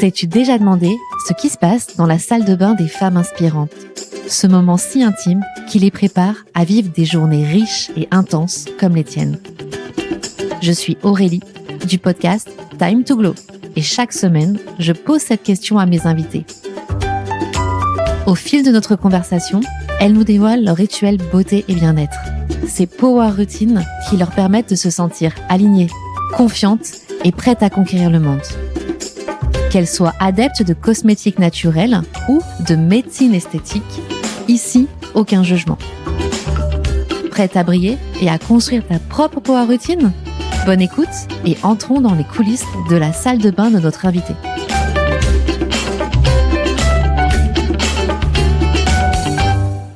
T'es-tu déjà demandé ce qui se passe dans la salle de bain des femmes inspirantes ? Ce moment si intime qui les prépare à vivre des journées riches et intenses comme les tiennes. Je suis Aurélie du podcast Time to Glow et chaque semaine, je pose cette question à mes invités. Au fil de notre conversation, elles nous dévoilent leur rituel beauté et bien-être. Ces power routines qui leur permettent de se sentir alignées, confiantes et prêtes à conquérir le monde. Qu'elles soient adeptes de cosmétiques naturels ou de médecine esthétique, ici, aucun jugement. Prête à briller et à construire ta propre power routine ? Bonne écoute et entrons dans les coulisses de la salle de bain de notre invité.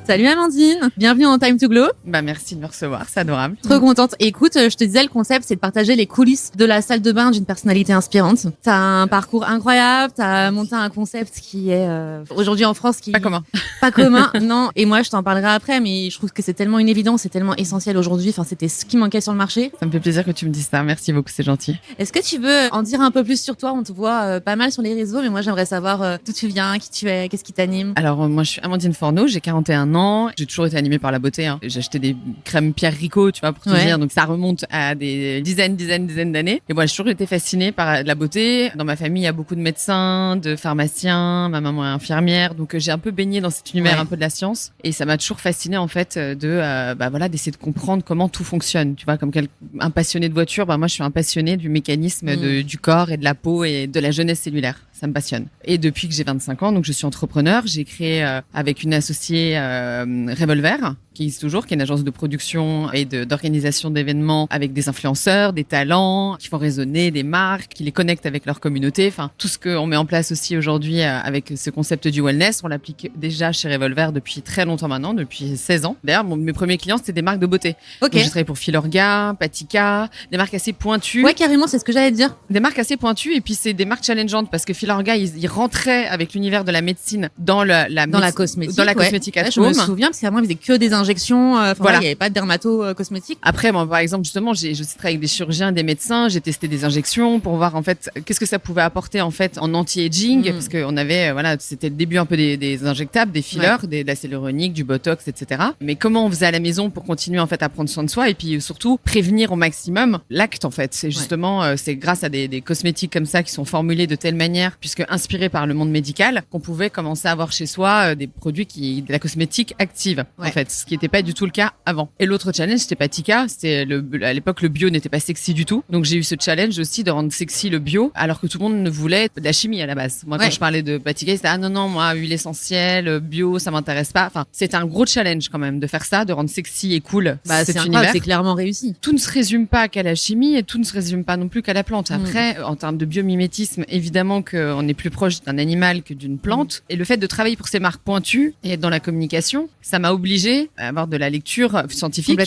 Salut Amandine, bienvenue dans Time to Glow. Merci de me recevoir, c'est adorable. Trop contente. Écoute, je te disais, le concept, c'est de partager les coulisses de la salle de bain d'une personnalité inspirante. T'as un parcours incroyable, t'as monté un concept qui est aujourd'hui en France Pas commun. Pas commun, non. Et moi, je t'en parlerai après, mais je trouve que c'est tellement une évidence, c'est tellement essentiel aujourd'hui. Enfin, c'était ce qui manquait sur le marché. Ça me fait plaisir que tu me dises ça. Merci beaucoup, c'est gentil. Est-ce que tu veux en dire un peu plus sur toi ? On te voit pas mal sur les réseaux, mais moi, j'aimerais savoir d'où tu viens, qui tu es, qu'est-ce qui t'anime. Alors, moi, je suis Amandine Forneau, j'ai 41 ans. J'ai toujours été animée par la beauté. J'ai acheté des crèmes Pierre Ricot, tu vois, pour te dire. Donc, ça remonte à des dizaines d'années. Et moi, j'ai toujours été fascinée par la beauté. Dans ma famille, il y a beaucoup de médecins, de pharmaciens. Ma maman est infirmière. Donc, j'ai un peu baigné dans cet univers un peu de la science. Et ça m'a toujours fascinée, en fait, d'essayer de comprendre comment tout fonctionne. Tu vois, comme un passionné de voiture, moi, je suis un passionné du mécanisme du corps et de la peau et de la jeunesse cellulaire. Ça me passionne. Et depuis que j'ai 25 ans, donc je suis entrepreneur, j'ai créé avec une associée Revolver, qui existe toujours, qui est une agence de production et d'organisation d'événements avec des influenceurs, des talents, qui font résonner des marques, qui les connectent avec leur communauté. Enfin, tout ce qu'on met en place aussi aujourd'hui avec ce concept du wellness, on l'applique déjà chez Revolver depuis très longtemps maintenant, depuis 16 ans. D'ailleurs, mes premiers clients, c'était des marques de beauté. Ok. Donc, j'ai travaillé pour Filorga, Patika, des marques assez pointues. Ouais, carrément, c'est ce que j'allais te dire. Des marques assez pointues et puis c'est des marques challengeantes parce que Filorga, ils rentraient avec l'univers de la médecine dans la cosmétique. Dans la cosmétique à je me souviens parce qu'avant, ils faisaient que des injections. Voilà. Il n'y avait pas de dermato-cosmétique. Après, moi, par exemple, justement, j'ai aussi travaillé avec des chirurgiens, des médecins. J'ai testé des injections pour voir, en fait, qu'est-ce que ça pouvait apporter, en fait, en anti-aging. Parce qu'on avait, c'était le début un peu des injectables, des fillers, de la hyaluronique, du botox, etc. Mais comment on faisait à la maison pour continuer, en fait, à prendre soin de soi et puis surtout prévenir au maximum l'acte, en fait. C'est justement, c'est grâce à des cosmétiques comme ça qui sont formulés de telle manière, puisque inspirés par le monde médical, qu'on pouvait commencer à avoir chez soi des produits de la cosmétique active, en fait. Ce qui n'était pas du tout le cas avant. Et l'autre challenge, c'était Patika. À l'époque, le bio n'était pas sexy du tout. Donc, j'ai eu ce challenge aussi de rendre sexy le bio, alors que tout le monde ne voulait de la chimie à la base. Moi, quand je parlais de Patika, c'était non, moi, huile essentielle, bio, ça m'intéresse pas. Enfin, c'était un gros challenge quand même de faire ça, de rendre sexy et cool cet univers. C'est clairement réussi. Tout ne se résume pas qu'à la chimie et tout ne se résume pas non plus qu'à la plante. Après, en termes de biomimétisme, évidemment qu'on est plus proche d'un animal que d'une plante. Et le fait de travailler pour ces marques pointues et être dans la communication, ça m'a obligée à avoir de la lecture scientifique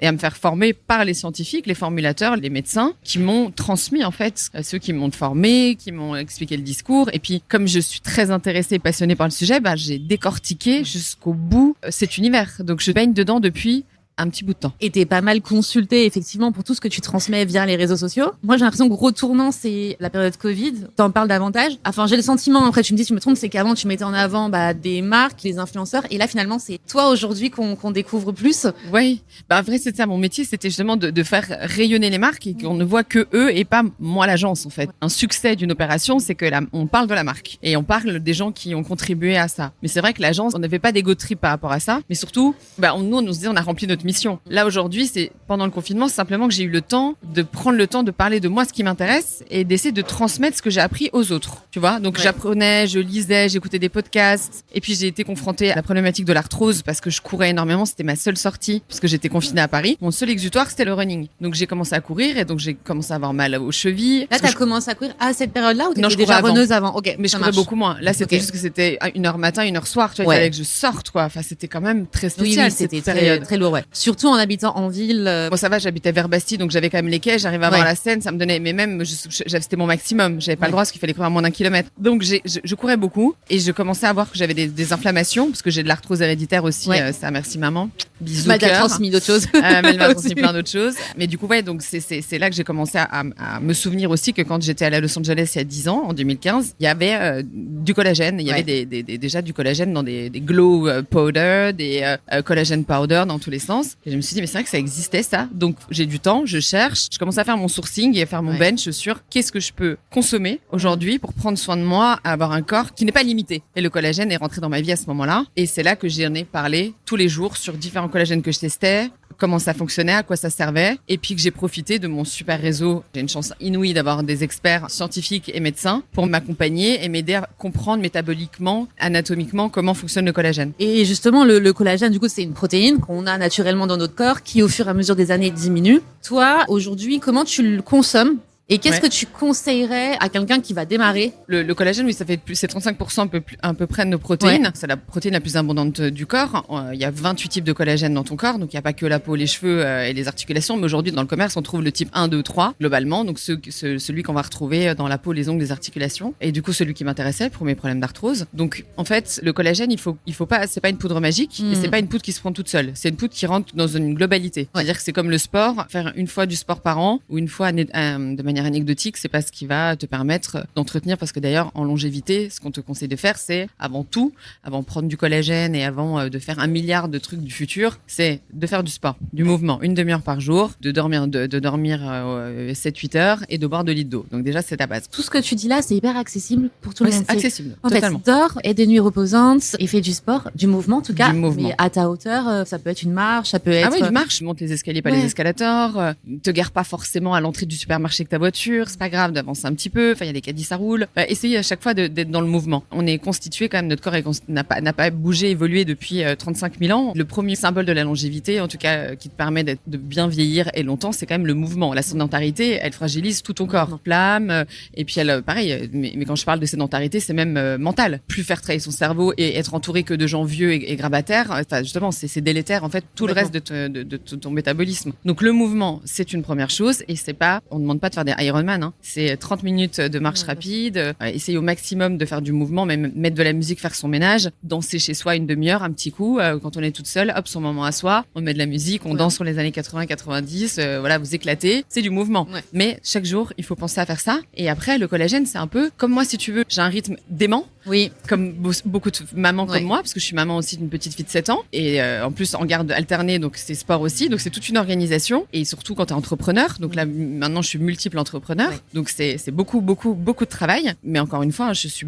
et à me faire former par les scientifiques, les formulateurs, les médecins qui m'ont transmis en fait, ceux qui m'ont formé, qui m'ont expliqué le discours. Et puis comme je suis très intéressée et passionnée par le sujet, j'ai décortiqué jusqu'au bout cet univers. Donc je baigne dedans depuis un petit bout de temps. Et t'es pas mal consulté effectivement pour tout ce que tu transmets via les réseaux sociaux. Moi j'ai l'impression que gros tournant c'est la période Covid. T'en parles davantage. Enfin j'ai le sentiment, après tu me dis si je me trompe, c'est qu'avant tu mettais en avant des marques, les influenceurs et là finalement c'est toi aujourd'hui qu'on découvre plus. Oui, en vrai c'est ça mon métier, c'était justement de faire rayonner les marques et qu'on ne voit que eux et pas moi l'agence en fait. Un succès d'une opération c'est que on parle de la marque et on parle des gens qui ont contribué à ça. Mais c'est vrai que l'agence on n'avait pas d'ego trip par rapport à ça, mais surtout nous on se disait on a rempli notre mission. Là aujourd'hui, c'est pendant le confinement, c'est simplement que j'ai eu le temps de prendre le temps de parler de moi, ce qui m'intéresse, et d'essayer de transmettre ce que j'ai appris aux autres. Tu vois, donc j'apprenais, je lisais, j'écoutais des podcasts, et puis j'ai été confrontée à la problématique de l'arthrose parce que je courais énormément. C'était ma seule sortie parce que j'étais confinée à Paris. Mon seul exutoire, c'était le running. Donc j'ai commencé à courir et donc j'ai commencé à avoir mal aux chevilles. Là, t'as commencé à courir à cette période-là ou t'étais déjà runneuse avant? Ok, mais je courais beaucoup moins. Là, c'était juste que c'était 1h matin, 1h soir. Tu vois, il fallait que je sorte, quoi. Enfin, c'était quand même très spécial. Oui, c'était très lourd, Surtout en habitant en ville. Moi, ça va, j'habitais vers Bastille, donc j'avais quand même les quais, j'arrivais à voir la Seine, ça me donnait, mais même, c'était mon maximum. J'avais pas le droit parce qu'il fallait courir à moins d'1 kilomètre. Donc, je courais beaucoup et je commençais à voir que j'avais des inflammations parce que j'ai de l'arthrose héréditaire aussi, ça, merci maman. Bisous Bah, t'as cœur. transmis d'autres choses. Mais elle m'a transmis plein d'autres choses. Mais du coup, ouais, donc c'est là que j'ai commencé à me souvenir aussi que quand j'étais allée à Los Angeles il y a 10 ans, en 2015, il y avait du collagène. Il y avait déjà du collagène dans des glow powder, des collagène powder dans tous les sens. Et je me suis dit, mais c'est vrai que ça existait ça. Donc j'ai du temps, je cherche, je commence à faire mon sourcing et à faire mon bench sur qu'est-ce que je peux consommer aujourd'hui pour prendre soin de moi, avoir un corps qui n'est pas limité. Et le collagène est rentré dans ma vie à ce moment-là. Et c'est là que j'en ai parlé tous les jours sur différents collagènes que je testais, comment ça fonctionnait, à quoi ça servait, et puis que j'ai profité de mon super réseau. J'ai une chance inouïe d'avoir des experts scientifiques et médecins pour m'accompagner et m'aider à comprendre métaboliquement, anatomiquement, comment fonctionne le collagène. Et justement, le collagène, du coup, c'est une protéine qu'on a naturellement dans notre corps qui, au fur et à mesure des années, diminue. Toi, aujourd'hui, comment tu le consommes? Et qu'est-ce que tu conseillerais à quelqu'un qui va démarrer? Le collagène, oui, c'est 35% à peu près de nos protéines. Ouais. C'est la protéine la plus abondante du corps. Il y a 28 types de collagène dans ton corps. Donc, il n'y a pas que la peau, les cheveux et les articulations. Mais aujourd'hui, dans le commerce, on trouve le type 1, 2, 3, globalement. Donc, celui qu'on va retrouver dans la peau, les ongles, les articulations. Et du coup, celui qui m'intéressait pour mes problèmes d'arthrose. Donc, en fait, le collagène, il faut pas, c'est pas une poudre magique. Et c'est pas une poudre qui se prend toute seule. C'est une poudre qui rentre dans une globalité. C'est-à-dire que c'est comme le sport. Faire une fois du sport par an ou une fois de manière anecdotique, c'est pas ce qui va te permettre d'entretenir, parce que d'ailleurs en longévité, ce qu'on te conseille de faire, c'est avant de prendre du collagène et avant de faire 1 milliard de trucs du futur, c'est de faire du sport, du mouvement, 1 demi-heure par jour, de dormir 7-8 heures et de boire 2 litres d'eau. Donc déjà, c'est ta base. Tout ce que tu dis là, c'est hyper accessible pour tout le monde. Accessible, en totalement. Fait, dors, aie des nuits reposantes et fais du sport, du mouvement en tout cas. Du mouvement. Mais à ta hauteur, ça peut être une marche, ça peut être... Ah oui, une marche, monte les escaliers, pas les escalators, te gare pas forcément à l'entrée du supermarché avec ta voiture, c'est pas grave d'avancer un petit peu, enfin il y a des caddies, ça roule. Essayez à chaque fois d'être dans le mouvement. On est constitué quand même, notre corps n'a pas bougé, évolué depuis 35 000 ans. Le premier symbole de la longévité, en tout cas qui te permet de bien vieillir et longtemps, c'est quand même le mouvement. La sédentarité, elle fragilise tout ton corps. Flamme, et puis elle, pareil, mais quand je parle de sédentarité, c'est même mental. Plus faire travailler son cerveau et être entouré que de gens vieux et grabataires, justement, c'est délétère en fait tout le reste de ton métabolisme. Donc le mouvement, c'est une première chose, et c'est pas, on ne demande pas de faire des Ironman, hein. C'est 30 minutes de marche rapide, essayer au maximum de faire du mouvement, même mettre de la musique, faire son ménage, danser chez soi 1 demi-heure, un petit coup, quand on est toute seule, hop, son moment à soi, on met de la musique, on danse sur les années 80-90, voilà, vous éclatez, c'est du mouvement. Mais chaque jour, il faut penser à faire ça. Et après, le collagène, c'est un peu comme moi, si tu veux, j'ai un rythme dément. Oui. Comme beaucoup de mamans comme moi, parce que je suis maman aussi d'une petite fille de 7 ans, et en plus en garde alternée, donc c'est sport aussi, donc c'est toute une organisation, et surtout quand tu es entrepreneur, donc là maintenant je suis multiple entrepreneur, donc c'est beaucoup de travail, mais encore une fois, je suis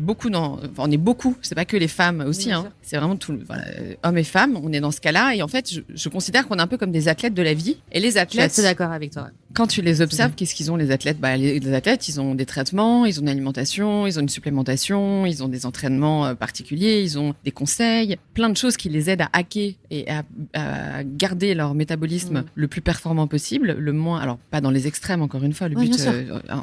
on est beaucoup, c'est pas que les femmes aussi, hein, c'est vraiment hommes et femmes, on est dans ce cas-là, et en fait je considère qu'on est un peu comme des athlètes de la vie, et les athlètes... Je suis assez d'accord avec toi. Quand tu les observes, qu'est-ce qu'ils ont les athlètes? Les athlètes, ils ont des traitements, ils ont une alimentation, ils ont une supplémentation, ils ont des entraînements particuliers, ils ont des conseils, plein de choses qui les aident à hacker et à garder leur métabolisme le plus performant possible, le moins, alors pas dans les extrêmes encore une fois, le but,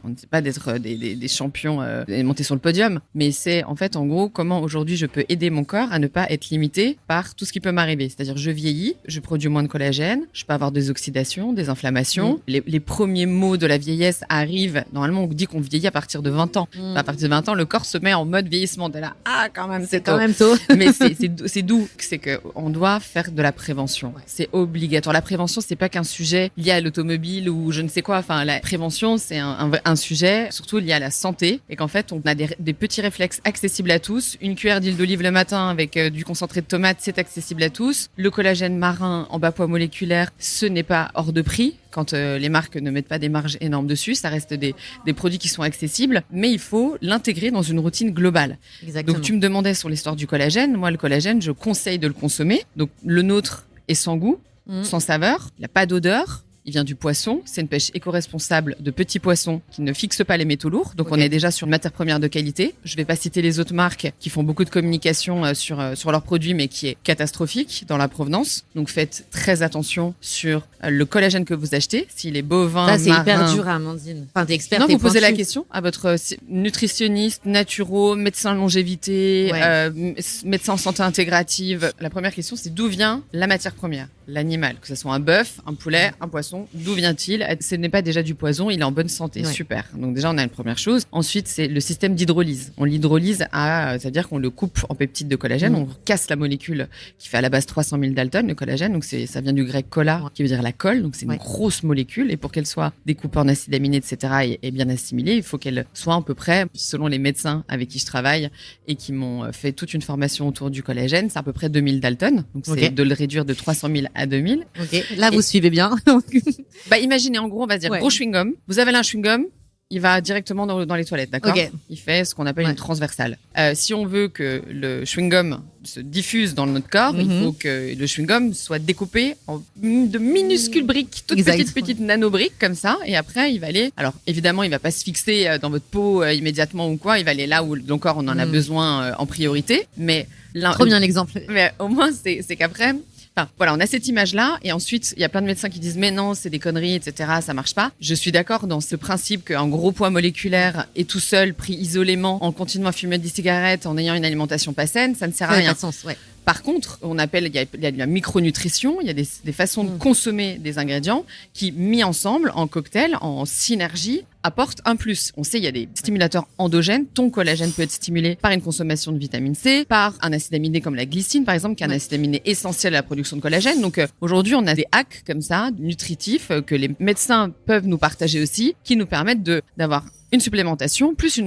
on ne dit pas d'être des champions et monter sur le podium, mais c'est en fait en gros comment aujourd'hui je peux aider mon corps à ne pas être limité par tout ce qui peut m'arriver, c'est-à-dire je vieillis, je produis moins de collagène, je peux avoir des oxydations, des inflammations, les premiers mots de la vieillesse arrivent, normalement on dit qu'on vieillit à partir de 20 ans, à partir de 20 ans le corps se met en mode vieillissement, t'es là, quand même c'est quand même tôt. Mais c'est doux, c'est qu'on doit faire de la prévention, c'est obligatoire. La prévention, c'est pas qu'un sujet lié à l'automobile ou je ne sais quoi, enfin la prévention c'est un sujet surtout lié à la santé, et qu'en fait on a des petits réflexes accessibles à tous. Une cuillère d'huile d'olive le matin avec du concentré de tomate, c'est accessible à tous. Le collagène marin en bas poids moléculaire, ce n'est pas hors de prix. Quand les marques ne mettent pas des marges énormes dessus, ça reste des produits qui sont accessibles, mais il faut l'intégrer dans une routine globale. Exactement. Donc tu me demandais sur l'histoire du collagène. Moi, le collagène, je conseille de le consommer. Donc le nôtre est sans goût, sans saveur, il n'a pas d'odeur. Il vient du poisson. C'est une pêche éco-responsable de petits poissons qui ne fixent pas les métaux lourds. Donc, on est déjà sur une matière première de qualité. Je vais pas citer les autres marques qui font beaucoup de communication sur leurs produits, mais qui est catastrophique dans la provenance. Donc, faites très attention sur le collagène que vous achetez. S'il est bovin, ça, c'est marin. hyper dur, Amandine. Enfin, t'es experte. Non, vous posez la question à votre nutritionniste, naturo, médecin de longévité, médecin en santé intégrative. La première question, c'est d'où vient la matière première? l'animal, que ce soit un bœuf, un poulet, un poisson, d'où vient-il? Ce n'est pas déjà du poison, il est en bonne santé, super. Donc déjà, on a une première chose. Ensuite, c'est le système d'hydrolyse. On l'hydrolyse c'est-à-dire qu'on le coupe en peptides de collagène, on casse la molécule qui fait à la base 300 000 Dalton, le collagène. Donc ça vient du grec colla, qui veut dire la colle. Donc c'est une grosse molécule. Et pour qu'elle soit découpée en acides aminés, etc., et bien assimilée, il faut qu'elle soit à peu près, selon les médecins avec qui je travaille et qui m'ont fait toute une formation autour du collagène, c'est à peu près 2000 Dalton. Donc c'est de le réduire de 300 000 à 2000. Là, vous suivez bien. Imaginez, en gros, on va se dire gros chewing-gum. Vous avez là un chewing-gum. Il va directement dans les toilettes, d'accord? Il fait ce qu'on appelle une transversale. Si on veut que le chewing-gum se diffuse dans notre corps, il faut que le chewing-gum soit découpé en de minuscules briques, toutes petites nano-briques comme ça. Et après, il va aller... Alors, évidemment, il va pas se fixer dans votre peau immédiatement ou quoi. Il va aller là où le corps on en a besoin en priorité. Mais trop bien l'exemple. Mais au moins, c'est qu'après... Enfin, voilà, on a cette image-là, et ensuite, il y a plein de médecins qui disent mais non, c'est des conneries, etc., ça marche pas. Je suis d'accord dans ce principe qu'un gros poids moléculaire est tout seul, pris isolément, en continuant à fumer des cigarettes, en ayant une alimentation pas saine, ça ne sert à rien. Pas de sens, Par contre, il y a de la micronutrition, il y a des façons de consommer des ingrédients qui, mis ensemble, en cocktail, en synergie, apportent un plus. On sait, il y a des stimulateurs endogènes. Ton collagène peut être stimulé par une consommation de vitamine C, par un acide aminé comme la glycine, par exemple, qui est un acide aminé essentiel à la production de collagène. Donc, aujourd'hui, on a des hacks comme ça, nutritifs, que les médecins peuvent nous partager aussi, qui nous permettent d'avoir une supplémentation plus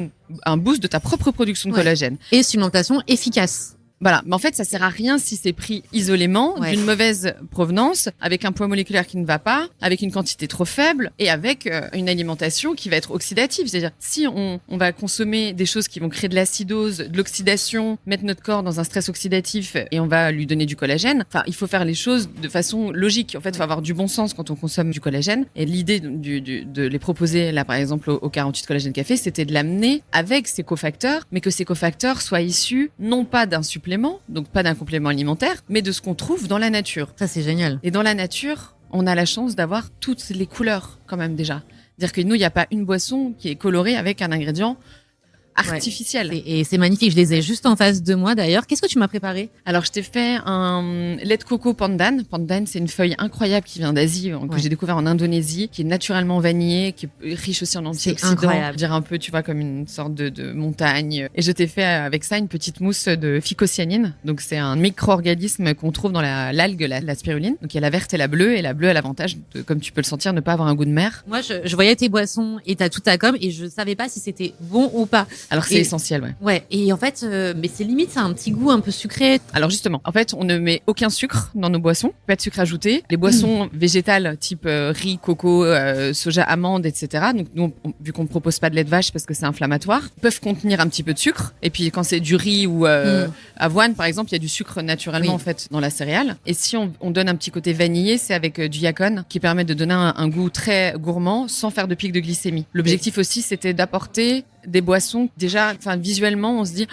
un boost de ta propre production de collagène. Et supplémentation efficace. Voilà, mais en fait, ça sert à rien si c'est pris isolément, d'une mauvaise provenance, avec un poids moléculaire qui ne va pas, avec une quantité trop faible et avec une alimentation qui va être oxydative. C'est-à-dire, si on va consommer des choses qui vont créer de l'acidose, de l'oxydation, mettre notre corps dans un stress oxydatif et on va lui donner du collagène, enfin, il faut faire les choses de façon logique. En fait, il faut avoir du bon sens quand on consomme du collagène. Et l'idée de les proposer, là, par exemple, au 48 Collagène Café, c'était de l'amener avec ces cofacteurs, mais que ces cofacteurs soient issus non pas d'un supplément, donc pas d'un complément alimentaire, mais de ce qu'on trouve dans la nature. Ça, c'est génial. Et dans la nature, on a la chance d'avoir toutes les couleurs quand même déjà. C'est-à-dire que nous, il n'y a pas une boisson qui est colorée avec un ingrédient artificiel. Et c'est magnifique. Je les ai juste en face de moi d'ailleurs. Qu'est-ce que tu m'as préparé? Alors, je t'ai fait un lait de coco pandan. Pandan, c'est une feuille incroyable qui vient d'Asie, que j'ai découvert en Indonésie, qui est naturellement vanillée, qui est riche aussi en antioxydants. C'est incroyable. Je dirais un peu, tu vois, comme une sorte de montagne. Et je t'ai fait avec ça une petite mousse de phycocyanine. Donc, c'est un micro-organisme qu'on trouve dans l'algue, la spiruline. Donc, il y a la verte et la bleue. Et la bleue a l'avantage de, comme tu peux le sentir, ne pas avoir un goût de mer. Moi, je voyais tes boissons et t'as tout ta com et je savais pas si c'était bon ou pas. Alors, c'est essentiel, Ouais. Et en fait, mais c'est limite, ça a un petit goût un peu sucré. Alors justement, en fait, on ne met aucun sucre dans nos boissons, pas de sucre ajouté. Les boissons végétales type riz, coco, soja, amande, etc. Donc nous, vu qu'on ne propose pas de lait de vache parce que c'est inflammatoire, peuvent contenir un petit peu de sucre. Et puis quand c'est du riz ou avoine, par exemple, il y a du sucre naturellement en fait dans la céréale. Et si on donne un petit côté vanillé, c'est avec du yacon qui permet de donner un goût très gourmand sans faire de pic de glycémie. L'objectif aussi, c'était d'apporter des boissons déjà, enfin visuellement, on se dit,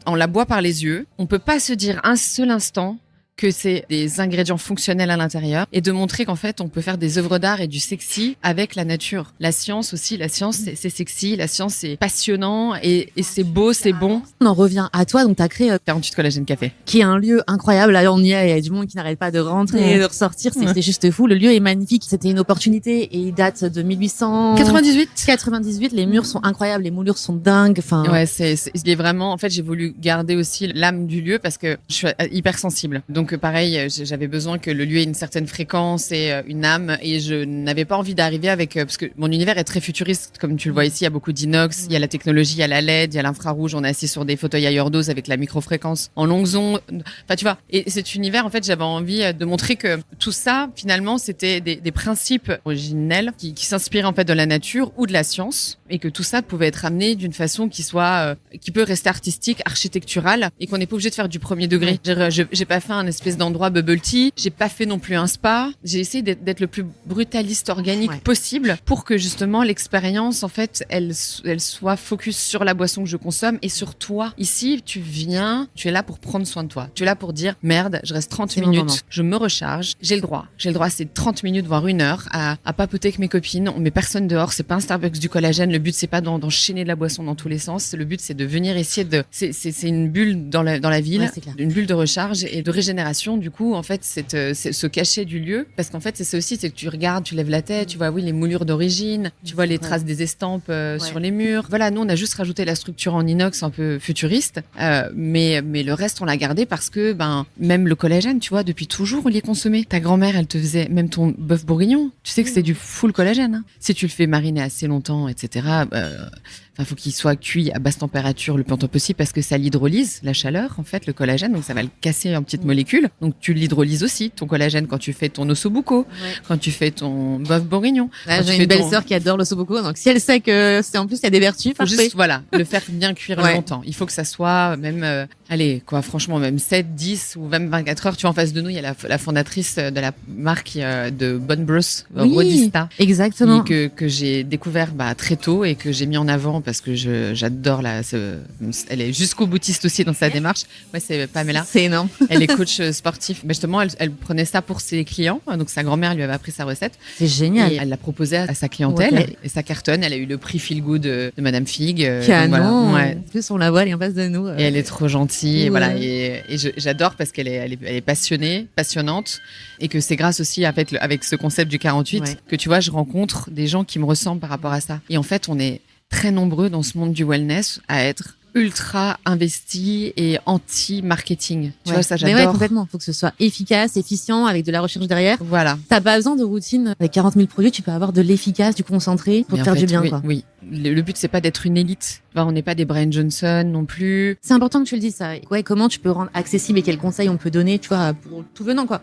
on la boit par les yeux. On peut pas se dire un seul instant que c'est des ingrédients fonctionnels à l'intérieur et de montrer qu'en fait, on peut faire des œuvres d'art et du sexy avec la nature. La science aussi, c'est sexy, la science, c'est passionnant et c'est beau, c'est bon. On en revient à toi, donc tu as créé 48 Collagène Café. Qui est un lieu incroyable. Là, on y est, il y a du monde qui n'arrête pas de rentrer et de ressortir. C'est juste fou. Le lieu est magnifique. C'était une opportunité et il date de 1898. Les murs sont incroyables, les moulures sont dingues. Enfin. Ouais, il est vraiment, en fait, j'ai voulu garder aussi l'âme du lieu parce que je suis hyper sensible. Donc pareil, j'avais besoin que le lieu ait une certaine fréquence et une âme et je n'avais pas envie d'arriver avec parce que mon univers est très futuriste comme tu le vois ici, il y a beaucoup d'inox, il y a la technologie, il y a la LED, il y a l'infrarouge, on est assis sur des fauteuils à dose avec la microfréquence en longues ondes. Enfin tu vois, et cet univers en fait, j'avais envie de montrer que tout ça finalement, c'était des principes originels qui s'inspiraient en fait de la nature ou de la science et que tout ça pouvait être amené d'une façon qui soit qui peut rester artistique, architecturale et qu'on n'est pas obligé de faire du premier degré. J'ai pas fait un espèce d'endroit bubble tea. J'ai pas fait non plus un spa. J'ai essayé d'être le plus brutaliste organique possible pour que justement l'expérience, en fait, elle soit focus sur la boisson que je consomme et sur toi. Ici, tu viens, tu es là pour prendre soin de toi. Tu es là pour dire, merde, je reste 30 minutes, je me recharge. J'ai le droit, c'est 30 minutes, voire 1 heure à papoter avec mes copines. On met personne dehors. C'est pas un Starbucks du collagène. Le but, c'est pas d'enchaîner de la boisson dans tous les sens. Le but, c'est de venir essayer c'est une bulle dans la ville, une bulle de recharge et de régénération. Du coup, en fait, c'est se cacher du lieu. Parce qu'en fait, c'est ça aussi, c'est que tu regardes, tu lèves la tête, tu vois, oui, les moulures d'origine, tu vois les traces des estampes sur les murs. Voilà, nous, on a juste rajouté la structure en inox un peu futuriste. Mais le reste, on l'a gardé parce que, même le collagène, tu vois, depuis toujours, on l'y est consommé. Ta grand-mère, elle te faisait même ton bœuf bourguignon. Tu sais que c'est du full collagène. Hein. Si tu le fais mariner assez longtemps, etc., faut qu'il soit cuit à basse température le plus longtemps possible parce que ça l'hydrolyse, la chaleur, en fait, le collagène. Donc, ça va le casser en petites molécules. Donc, tu l'hydrolyses aussi, ton collagène, quand tu fais ton ossobuco, quand tu fais ton bœuf bourguignon. J'ai une belle-sœur qui adore l'ossobuco. Donc, si elle sait que en plus, il y a des vertus, faut juste, le faire bien cuire longtemps. Il faut que ça soit même, franchement, même 7, 10 ou même 24 heures. Tu vois, en face de nous, il y a la fondatrice de la marque de Bonne Brosse, Rodista. Exactement. Que j'ai découvert, très tôt et que j'ai mis en avant parce que j'adore elle est jusqu'au boutiste aussi dans sa démarche. Ouais, c'est Pamela. C'est énorme. Elle est coach sportif. Mais justement, elle prenait ça pour ses clients. Donc, sa grand-mère lui avait appris sa recette. C'est génial. Et elle l'a proposé à sa clientèle. Okay. Et ça cartonne. Elle a eu le prix Feel Good de Madame Fig. Canon. En plus, on la voit, elle est en face de nous. Et elle est trop gentille. Et j'adore parce qu'elle est passionnée, passionnante. Et que c'est grâce aussi, en fait, avec ce concept du 48, que tu vois, je rencontre des gens qui me ressemblent par rapport à ça. Et en fait, on est très nombreux dans ce monde du wellness à être ultra investi et anti-marketing. Tu vois, ça, j'adore. Mais complètement. Il faut que ce soit efficace, efficient, avec de la recherche derrière. Voilà. T'as pas besoin de routine. Avec 40 000 produits, tu peux avoir de l'efficace, du concentré pour te faire du bien, quoi. Oui. Le but, c'est pas d'être une élite. On n'est pas des Brian Johnson non plus. C'est important que tu le dises, ça. Comment tu peux rendre accessible et quels conseils on peut donner, tu vois, pour tout venant, quoi.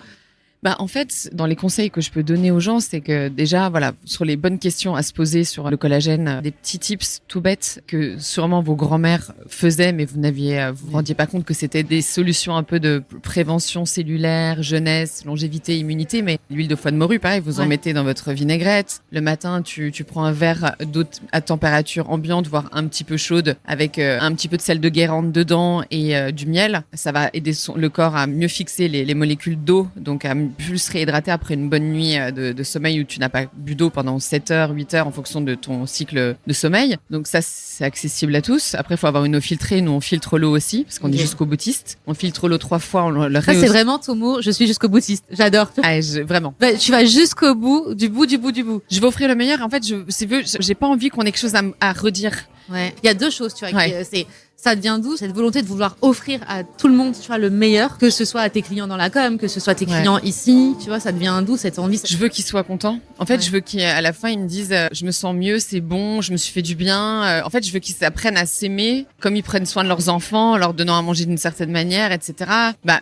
En fait, dans les conseils que je peux donner aux gens, c'est que déjà, sur les bonnes questions à se poser sur le collagène, des petits tips tout bêtes que sûrement vos grands-mères faisaient, mais vous vous rendiez pas compte que c'était des solutions un peu de prévention cellulaire, jeunesse, longévité, immunité. Mais l'huile de foie de morue, pareil, vous en mettez dans votre vinaigrette. Le matin, tu prends un verre d'eau à température ambiante, voire un petit peu chaude, avec un petit peu de sel de Guérande dedans et du miel. Ça va aider le corps à mieux fixer les molécules d'eau, donc à plus réhydrater après une bonne nuit de sommeil où tu n'as pas bu d'eau pendant 7 heures, 8 heures en fonction de ton cycle de sommeil. Donc ça, c'est accessible à tous. Après, il faut avoir une eau filtrée. Nous, on filtre l'eau aussi parce qu'on est jusqu'au boutiste. On filtre l'eau 3 fois. On le ça, c'est vraiment ton mot. Je suis jusqu'au boutiste. J'adore. Vraiment. Tu vas jusqu'au bout, du bout. Je vais offrir le meilleur. En fait, j'ai pas envie qu'on ait quelque chose à redire. Ouais. Il y a 2 choses, tu vois. Ça devient d'où cette volonté de vouloir offrir à tout le monde, tu vois, le meilleur, que ce soit à tes clients dans la com, que ce soit tes clients ici, tu vois, ça devient d'où cette envie. Je veux qu'ils soient contents. En fait, je veux qu'à la fin ils me disent je me sens mieux, c'est bon, je me suis fait du bien. En fait, je veux qu'ils apprennent à s'aimer comme ils prennent soin de leurs enfants, leur donnant à manger d'une certaine manière, etc.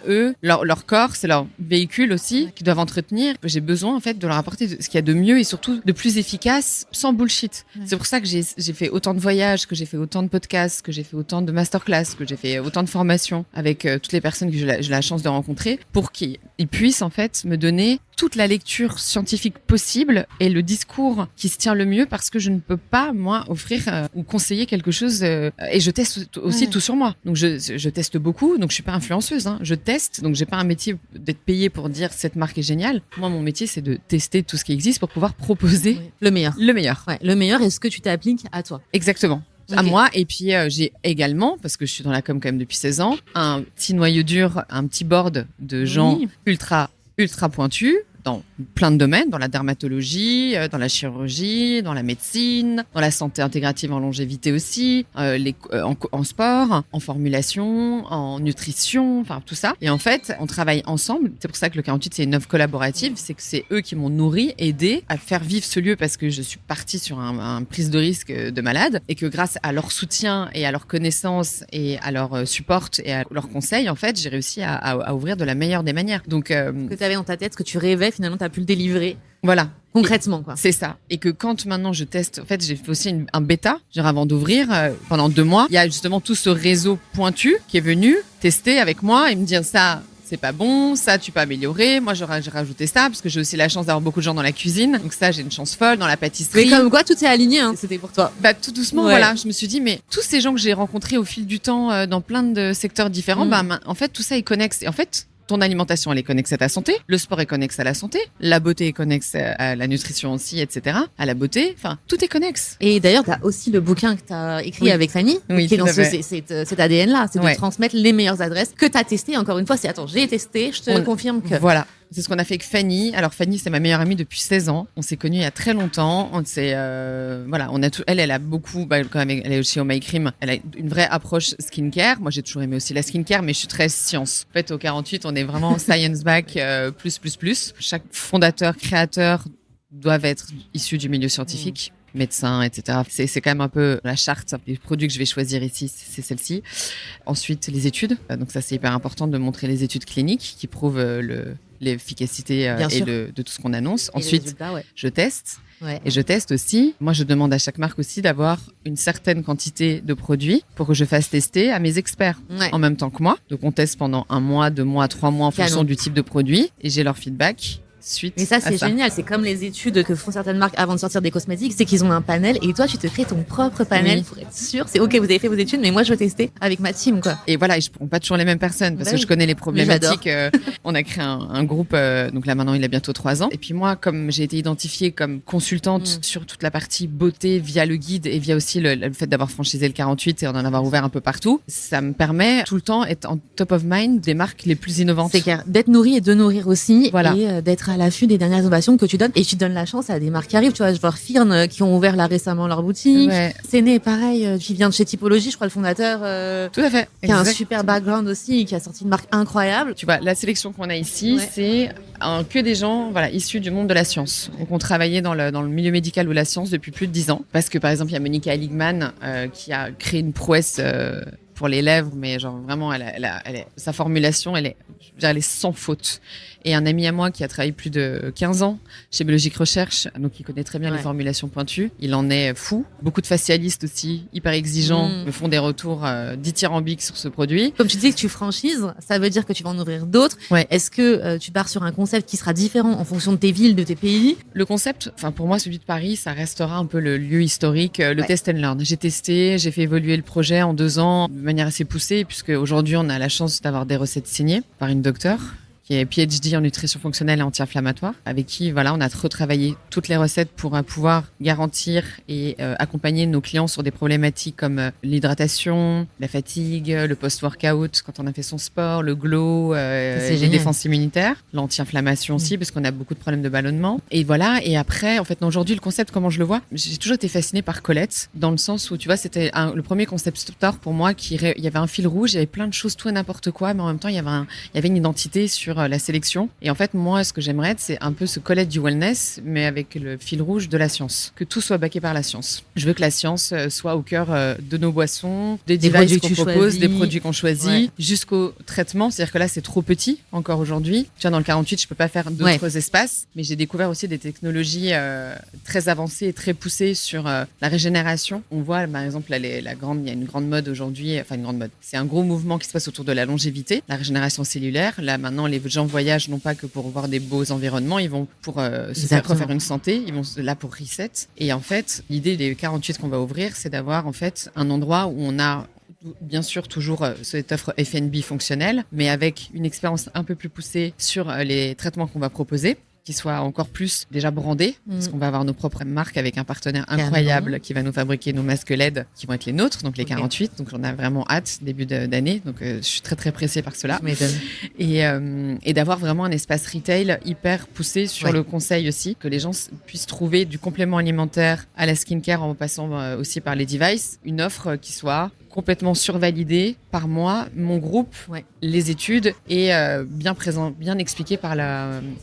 Eux, leur corps, c'est leur véhicule aussi qu'ils doivent entretenir. J'ai besoin en fait de leur apporter ce qu'il y a de mieux et surtout de plus efficace, sans bullshit. C'est pour ça que j'ai fait autant de voyages, que j'ai fait autant de podcasts, que j'ai fait autant de masterclass, que j'ai fait autant de formations avec toutes les personnes que j'ai la chance de rencontrer pour qu'ils puissent en fait me donner toute la lecture scientifique possible et le discours qui se tient le mieux parce que je ne peux pas, moi, offrir ou conseiller quelque chose et je teste aussi tout sur moi. Donc, je teste beaucoup, donc je suis pas influenceuse, hein. Je teste, donc j'ai pas un métier d'être payée pour dire cette marque est géniale. Moi, mon métier, c'est de tester tout ce qui existe pour pouvoir proposer le meilleur. Le meilleur. Ouais, le meilleur est ce que tu t'appliques à toi. Exactement. À moi. Et puis, j'ai également, parce que je suis dans la com quand même depuis 16 ans, un petit noyau dur, un petit board de gens ultra pointus dans plein de domaines, dans la dermatologie, dans la chirurgie, dans la médecine, dans la santé intégrative en longévité aussi, en sport, en formulation, en nutrition, enfin tout ça. Et en fait, on travaille ensemble. C'est pour ça que le 48, c'est une œuvre collaborative. C'est que c'est eux qui m'ont nourri, aidé à faire vivre ce lieu parce que je suis partie sur un prise de risque de malade et que grâce à leur soutien et à leur connaissance et à leur support et à leurs conseils, en fait, j'ai réussi à ouvrir de la meilleure des manières. Donc, que tu avais dans ta tête, ce que tu rêvais, finalement, tu as pu le délivrer. Voilà. Concrètement, quoi. C'est ça. Et que quand maintenant je teste, en fait, j'ai fait aussi un bêta, genre avant d'ouvrir, pendant 2 mois, il y a justement tout ce réseau pointu qui est venu tester avec moi et me dire ça, c'est pas bon, ça tu peux améliorer. Moi j'ai rajouté ça parce que j'ai aussi la chance d'avoir beaucoup de gens dans la cuisine, donc ça j'ai une chance folle dans la pâtisserie. Mais comme quoi tout est aligné, hein. C'était pour toi. Tout doucement, voilà. Je me suis dit mais tous ces gens que j'ai rencontrés au fil du temps dans plein de secteurs différents, en fait tout ça est connexe. Et en fait ton alimentation, elle est connexe à ta santé, le sport est connexe à la santé, la beauté est connexe à la nutrition aussi, etc. À la beauté, enfin, tout est connexe. Et d'ailleurs, tu as aussi le bouquin que tu as écrit avec Fanny, qui est dans cet ADN-là, c'est de transmettre les meilleures adresses que tu as testées. Encore une fois, c'est attends, j'ai testé, je te confirme que... Voilà. C'est ce qu'on a fait avec Fanny. Alors Fanny, c'est ma meilleure amie depuis 16 ans. On s'est connus il y a très longtemps. On s'est, voilà, on a tout. Elle a beaucoup, quand même, elle est aussi au My Cream. Elle a une vraie approche skincare. Moi, j'ai toujours aimé aussi la skincare, mais je suis très science. En fait, au 48, on est vraiment science back plus. Chaque fondateur, créateur doivent être issus du milieu scientifique. Médecin, etc. C'est quand même un peu la charte. Les produits que je vais choisir ici, c'est celle-ci. Ensuite, les études. Donc ça, c'est hyper important de montrer les études cliniques qui prouvent l'efficacité de tout ce qu'on annonce. Ensuite, je teste. Ouais. Et je teste aussi. Moi, je demande à chaque marque aussi d'avoir une certaine quantité de produits pour que je fasse tester à mes experts en même temps que moi. Donc, on teste pendant 1 mois, 2 mois, 3 mois en fonction du type de produit et j'ai leur feedback. Mais ça, c'est génial. C'est comme les études que font certaines marques avant de sortir des cosmétiques, c'est qu'ils ont un panel et toi, tu te crées ton propre panel pour être sûr. C'est OK, vous avez fait vos études, mais moi, je veux tester avec ma team, quoi. Et voilà, et je prends pas toujours les mêmes personnes parce que je connais les problématiques. On a créé un groupe, donc là, maintenant, il a bientôt 3 ans. Et puis moi, comme j'ai été identifiée comme consultante sur toute la partie beauté via le guide et via aussi le fait d'avoir franchisé le 48 et en avoir ouvert un peu partout, ça me permet tout le temps d'être en top of mind des marques les plus innovantes. C'est clair. D'être nourri et de nourrir aussi. Voilà. Et d'être à l'affût des dernières innovations que tu donnes. Et tu donnes la chance à des marques qui arrivent. Tu vois, je vois Firn qui ont ouvert là récemment leur boutique. Ouais. Séné, pareil, qui vient de chez Typologie, je crois, le fondateur. Tout à fait. Qui a un super background aussi, qui a sorti une marque incroyable. Tu vois, la sélection qu'on a ici, c'est que des gens, issus du monde de la science. Donc, on travaillait dans le milieu médical ou la science depuis plus de 10 ans. Parce que, par exemple, il y a Monica Heligman qui a créé une prouesse pour les lèvres, mais genre vraiment, sa formulation, elle est sans faute. Et un ami à moi qui a travaillé plus de 15 ans chez Biologique Recherche, donc il connaît très bien les formulations pointues. Il en est fou. Beaucoup de facialistes aussi, hyper exigeants, me font des retours dithyrambiques sur ce produit. Comme tu dis que tu franchises, ça veut dire que tu vas en ouvrir d'autres. Ouais. Est-ce que tu pars sur un concept qui sera différent en fonction de tes villes, de tes pays? Le concept, pour moi, celui de Paris, ça restera un peu le lieu historique, le test and learn. J'ai testé, j'ai fait évoluer le projet en 2 ans de manière assez poussée, puisque aujourd'hui, on a la chance d'avoir des recettes signées par une docteure qui est PhD en nutrition fonctionnelle et anti-inflammatoire, avec qui on a retravaillé toutes les recettes pour pouvoir garantir et accompagner nos clients sur des problématiques comme l'hydratation, la fatigue, le post-workout quand on a fait son sport, le glow, les défenses immunitaires, l'anti-inflammation aussi parce qu'on a beaucoup de problèmes de ballonnement. Et voilà. Et après, en fait, aujourd'hui, le concept, comment je le vois, j'ai toujours été fascinée par Colette, dans le sens où, tu vois, c'était le premier concept store pour moi il y avait un fil rouge, il y avait plein de choses, tout et n'importe quoi, mais en même temps, il y avait une identité sur la sélection. Et en fait, moi, ce que j'aimerais, c'est un peu ce Colette du wellness, mais avec le fil rouge de la science. Que tout soit backé par la science. Je veux que la science soit au cœur de nos boissons, des devices qu'on propose, des produits qu'on choisit, jusqu'au traitement. C'est-à-dire que là, c'est trop petit encore aujourd'hui. Tu vois, dans le 48, je peux pas faire d'autres espaces, mais j'ai découvert aussi des technologies très avancées et très poussées sur la régénération. On voit, par exemple, là, il y a une grande mode aujourd'hui, une grande mode. C'est un gros mouvement qui se passe autour de la longévité, la régénération cellulaire. Là, maintenant, les gens voyagent non pas que pour voir des beaux environnements, ils vont pour se refaire une santé, ils vont là pour reset. Et en fait, l'idée des 48 qu'on va ouvrir, c'est d'avoir en fait un endroit où on a bien sûr toujours cette offre F&B fonctionnelle, mais avec une expérience un peu plus poussée sur les traitements qu'on va proposer, qui soit encore plus déjà brandé, parce qu'on va avoir nos propres marques avec un partenaire incroyable qui va nous fabriquer nos masques LED qui vont être les nôtres, donc les 48. Donc j'en ai vraiment hâte début d'année, donc je suis très très pressée par cela. Et d'avoir vraiment un espace retail hyper poussé sur le conseil aussi, que les gens puissent trouver du complément alimentaire à la skincare en passant aussi par les devices, une offre qui soit complètement survalidée par moi, mon groupe, les études et bien présent, bien expliqué par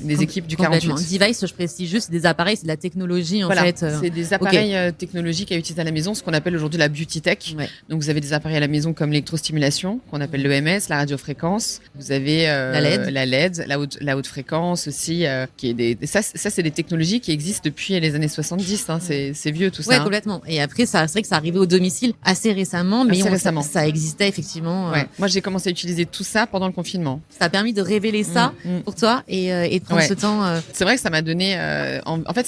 les équipes du 48. Device, je précise juste, c'est des appareils, c'est de la technologie en fait. C'est des appareils technologiques à utiliser à la maison, ce qu'on appelle aujourd'hui la beauty tech. Donc vous avez des appareils à la maison comme l'électrostimulation, qu'on appelle l'EMS, la radiofréquence. Vous avez la LED, la haute fréquence aussi, qui est ça c'est des technologies qui existent depuis les années 70. C'est vieux tout ça. Ouais, complètement. Et après, c'est vrai que ça arrivait au domicile assez récemment, mais assez récemment. Ça existait effectivement. Ouais. Moi, j'ai commencé à utiliser tout ça pendant le confinement. Ça a permis de révéler ça pour toi et de prendre ce temps. C'est vrai que ça m'a donné. En fait,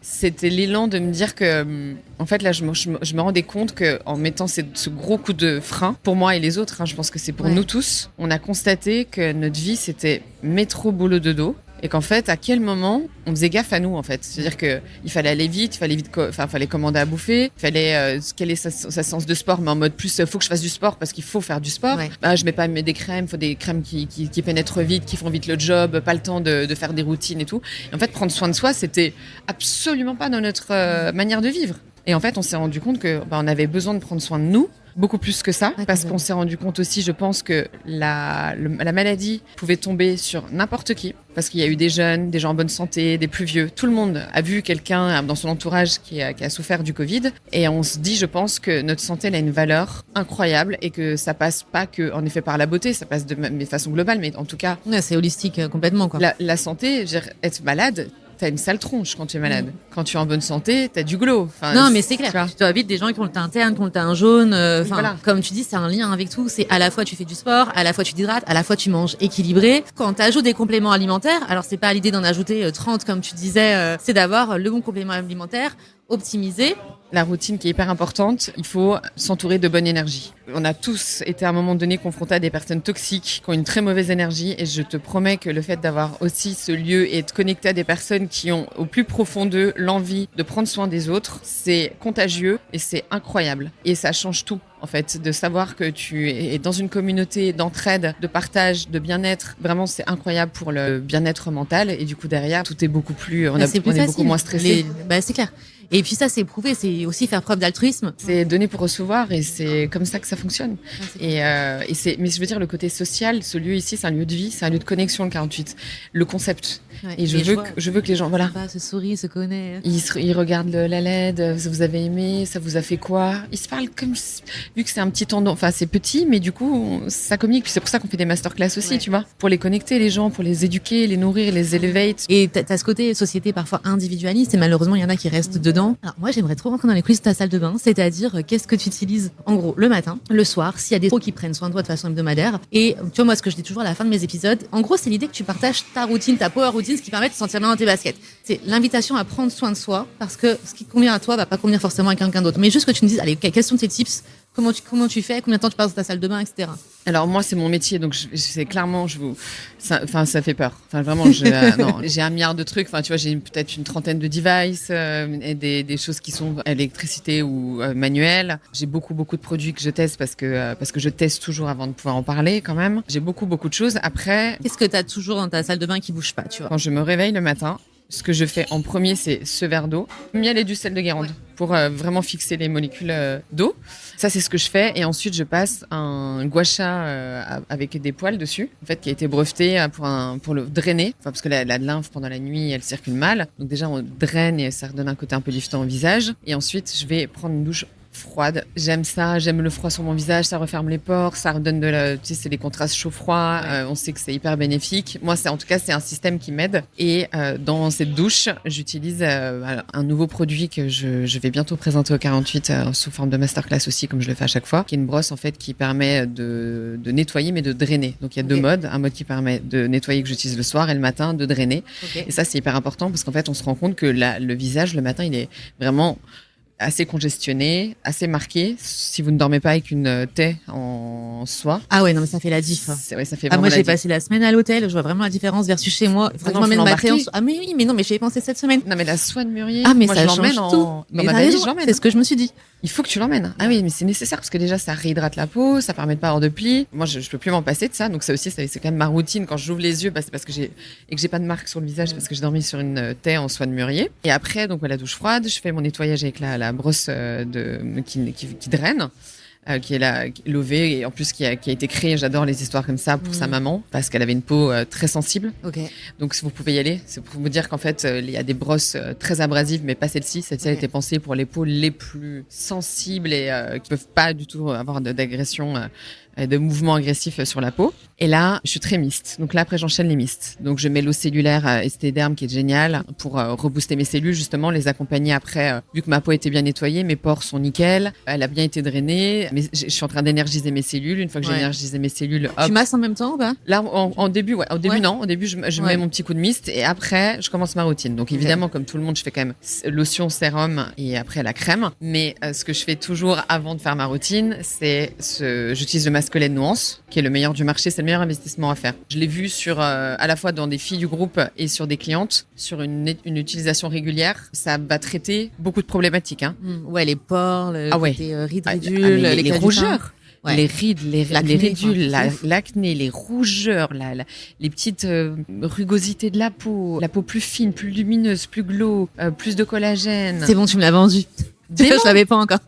c'était l'élan de me dire que, en fait, là, je me rendais compte que en mettant ce gros coup de frein pour moi et les autres, je pense que c'est pour nous tous, on a constaté que notre vie c'était métro boulot dodo. Et qu'en fait, à quel moment on faisait gaffe à nous, en fait. C'est-à-dire qu'il fallait aller vite, fallait commander à bouffer, il fallait quel est sa séance de sport, mais en mode plus, faut que je fasse du sport parce qu'il faut faire du sport. Ouais. Je mets pas des crèmes, faut des crèmes qui pénètrent vite, qui font vite le job, pas le temps de faire des routines et tout. Et en fait, prendre soin de soi, c'était absolument pas dans notre manière de vivre. Et en fait, on s'est rendu compte que on avait besoin de prendre soin de nous. Beaucoup plus que ça, parce qu'on s'est rendu compte aussi, je pense, que la maladie pouvait tomber sur n'importe qui, parce qu'il y a eu des jeunes, des gens en bonne santé, des plus vieux. Tout le monde a vu quelqu'un dans son entourage qui a souffert du Covid, et on se dit, je pense, que notre santé elle a une valeur incroyable et que ça passe pas que, en effet, par la beauté, ça passe de façon globale, mais en tout cas, c'est holistique complètement, quoi. La santé, être malade. T'as une sale tronche quand tu es malade. Quand tu es en bonne santé, t'as du glow. Non, mais c'est clair. Tu dois vite des gens qui ont le teint terne, qui ont le teint jaune. Voilà. Comme tu dis, c'est un lien avec tout. C'est à la fois tu fais du sport, à la fois tu t'hydrates, à la fois tu manges équilibré. Quand tu ajoutes des compléments alimentaires, alors c'est pas l'idée d'en ajouter 30 comme tu disais, c'est d'avoir le bon complément alimentaire optimisé. La routine qui est hyper importante, il faut s'entourer de bonne énergie. On a tous été à un moment donné confrontés à des personnes toxiques qui ont une très mauvaise énergie et je te promets que le fait d'avoir aussi ce lieu et être connecté à des personnes qui ont au plus profond d'eux l'envie de prendre soin des autres, c'est contagieux et c'est incroyable. Et ça change tout. En fait, de savoir que tu es dans une communauté d'entraide, de partage, de bien-être, vraiment c'est incroyable pour le bien-être mental et du coup derrière tout est beaucoup plus, on est beaucoup moins stressé. C'est clair. Et puis ça, c'est prouvé, c'est aussi faire preuve d'altruisme. C'est donner pour recevoir et c'est comme ça que ça fonctionne. Mais je veux dire, le côté social, ce lieu ici, c'est un lieu de vie, c'est un lieu de connexion, le 48. Le concept. Ouais. Et je veux que les gens, voilà. Se sourient, se connaissent. Ils regardent la LED, vous avez aimé, ça vous a fait quoi? Ils se parlent comme, vu que c'est un petit tendon, enfin c'est petit, mais du coup, ça communique. Puis c'est pour ça qu'on fait des masterclass aussi, tu vois. Pour les connecter, les gens, pour les éduquer, les nourrir, les elevate. Et t'as ce côté société parfois individualiste et malheureusement, il y en a qui restent dedans. Alors moi, j'aimerais trop rentrer dans les coulisses de ta salle de bain, c'est-à-dire qu'est-ce que tu utilises en gros le matin, le soir, s'il y a des pros qui prennent soin de toi de façon hebdomadaire. Et tu vois, moi, ce que je dis toujours à la fin de mes épisodes, en gros, c'est l'idée que tu partages ta routine, ta power routine, ce qui permet de te sentir bien dans tes baskets. C'est l'invitation à prendre soin de soi parce que ce qui convient à toi va pas convenir forcément à quelqu'un d'autre. Mais juste que tu me dises, allez, quels sont tes tips? Comment tu fais? Combien de temps tu passes dans ta salle de bain, etc. Alors moi, c'est mon métier, donc c'est clairement, ça fait peur. Enfin vraiment, j'ai un milliard de trucs. Enfin tu vois, j'ai peut-être une trentaine de devices et des choses qui sont à l'électricité ou manuelles. J'ai beaucoup de produits que je teste parce que je teste toujours avant de pouvoir en parler quand même. J'ai beaucoup de choses. Après, qu'est-ce que t'as toujours dans ta salle de bain qui bouge pas, tu vois? Quand je me réveille le matin, ce que je fais en premier, c'est ce verre d'eau, miel et du sel de Guérande, pour vraiment fixer les molécules d'eau. Ça, c'est ce que je fais. Et ensuite, je passe un gua sha avec des poils dessus, en fait, qui a été breveté pour le drainer. Enfin, parce que la lymphe, pendant la nuit, elle circule mal. Donc déjà, on draine et ça redonne un côté un peu liftant au visage. Et ensuite, je vais prendre une douche froide. J'aime ça, j'aime le froid sur mon visage, ça referme les pores, ça redonne c'est les contrastes chaud-froid, on sait que c'est hyper bénéfique. Moi, en tout cas, c'est un système qui m'aide. Et dans cette douche, j'utilise un nouveau produit que je vais bientôt présenter au 48 sous forme de masterclass aussi, comme je le fais à chaque fois, qui est une brosse en fait qui permet de nettoyer mais de drainer. Donc il y a deux modes, un mode qui permet de nettoyer que j'utilise le soir et le matin de drainer. Et ça, c'est hyper important parce qu'en fait, on se rend compte que le visage le matin, il est vraiment assez congestionné, assez marqué. Si vous ne dormez pas avec une thé en soie. Ah ouais, non, mais ça fait la diff. Ça fait vraiment moi, j'ai passé la semaine à l'hôtel. Je vois vraiment la différence versus chez moi. Je m'emmène ma thé. Ah, mais oui, mais non, mais j'y ai pensé cette semaine. Non, mais la soie de mûrier. Ah, mais moi, ça je l'emmène change tout. dans ma valise, je l'emmène. C'est ce que je me suis dit. Il faut que tu l'emmènes. Ah oui, mais c'est nécessaire parce que déjà, ça réhydrate la peau, ça permet de pas avoir de plis. Moi, je peux plus m'en passer de ça. Donc ça aussi, c'est quand même ma routine. Quand j'ouvre les yeux, c'est parce que j'ai pas de marque sur le visage parce que j'ai dormi sur une thé en soie de mûrier. Et après, donc, la douche froide, je fais mon nettoyage avec la brosse qui draine. Qui est là, Lové, et en plus qui a été créée, j'adore les histoires comme ça, pour sa maman, parce qu'elle avait une peau très sensible. Donc si vous pouvez y aller, c'est pour vous dire qu'en fait, il y a des brosses très abrasives, mais pas celle-ci. Celle-ci a été pensée pour les peaux les plus sensibles et qui peuvent pas du tout avoir d'agression de mouvements agressifs sur la peau. Et là, je suis très mist. Donc là, après, j'enchaîne les mistes. Donc je mets l'eau cellulaire Estéderm qui est génial pour rebooster mes cellules, justement, les accompagner après. Vu que ma peau était bien nettoyée, mes pores sont nickel, elle a bien été drainée. Mais je suis en train d'énergiser mes cellules. Une fois que j'ai énergisé mes cellules, hop. Tu masses en même temps ou pas? Là, en début, ouais. Au début, non. Au début, je mets mon petit coup de mist et après, je commence ma routine. Donc évidemment, comme tout le monde, je fais quand même lotion, sérum et après la crème. Mais ce que je fais toujours avant de faire ma routine, j'utilise le masque lait de Nuance, qui est le meilleur du marché. C'est le meilleur investissement à faire. Je l'ai vu à la fois dans des filles du groupe et sur des clientes, sur une utilisation régulière. Ça va traiter beaucoup de problématiques. Hein. Ouais, les pores, côté rides, ridules, les rougeurs. Ouais. Les rides, les ridules, l'acné, les rougeurs, les petites rugosités de la peau plus fine, plus lumineuse, plus glow, plus de collagène. C'est bon, tu me l'as vendu. Je l'avais pas encore.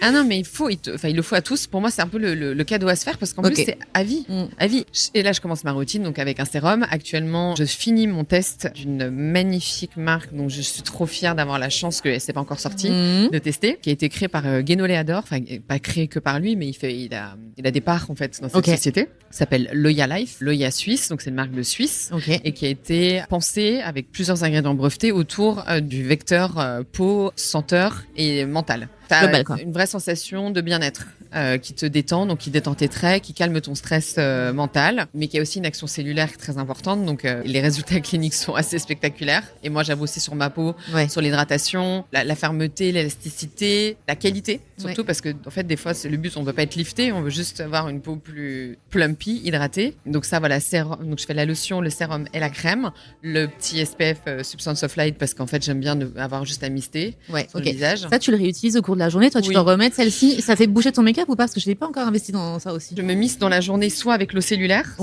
Ah non, mais il le faut à tous. Pour moi, c'est un peu le cadeau à se faire parce qu'en plus, c'est à vie. À vie. Et là, je commence ma routine donc avec un sérum. Actuellement, je finis mon test d'une magnifique marque dont je suis trop fière d'avoir la chance que c'est pas encore sorti de tester, qui a été créé par Guénolé-Ador. Enfin, pas créé que par lui, mais il a des parts en fait dans cette société. Ça s'appelle Loya Life, Loya Suisse, donc c'est une marque de Suisse et qui a été pensée avec plusieurs ingrédients brevetés autour du vecteur peau, senteur et mental. T'as une vraie sensation de bien-être qui te détend, donc qui détend tes traits, qui calme ton stress mental, mais qui a aussi une action cellulaire très importante. Donc les résultats cliniques sont assez spectaculaires. Et moi, j'ai bossé sur ma peau, sur l'hydratation, la fermeté, l'élasticité, la qualité, surtout parce que en fait, des fois, c'est le but, on veut pas être lifté, on veut juste avoir une peau plus plumpy, hydratée. Donc ça, voilà, donc je fais la lotion, le sérum et la crème, le petit SPF Substance of Light parce qu'en fait, j'aime bien avoir juste à mister sur le visage. Ça, tu le réutilises au cours de la journée, toi, tu t'en remets celle-ci. Ça fait bouger ton make-up ou pas? Parce que je n'ai pas encore investi dans ça aussi. Je me miste dans la journée soit avec l'eau cellulaire,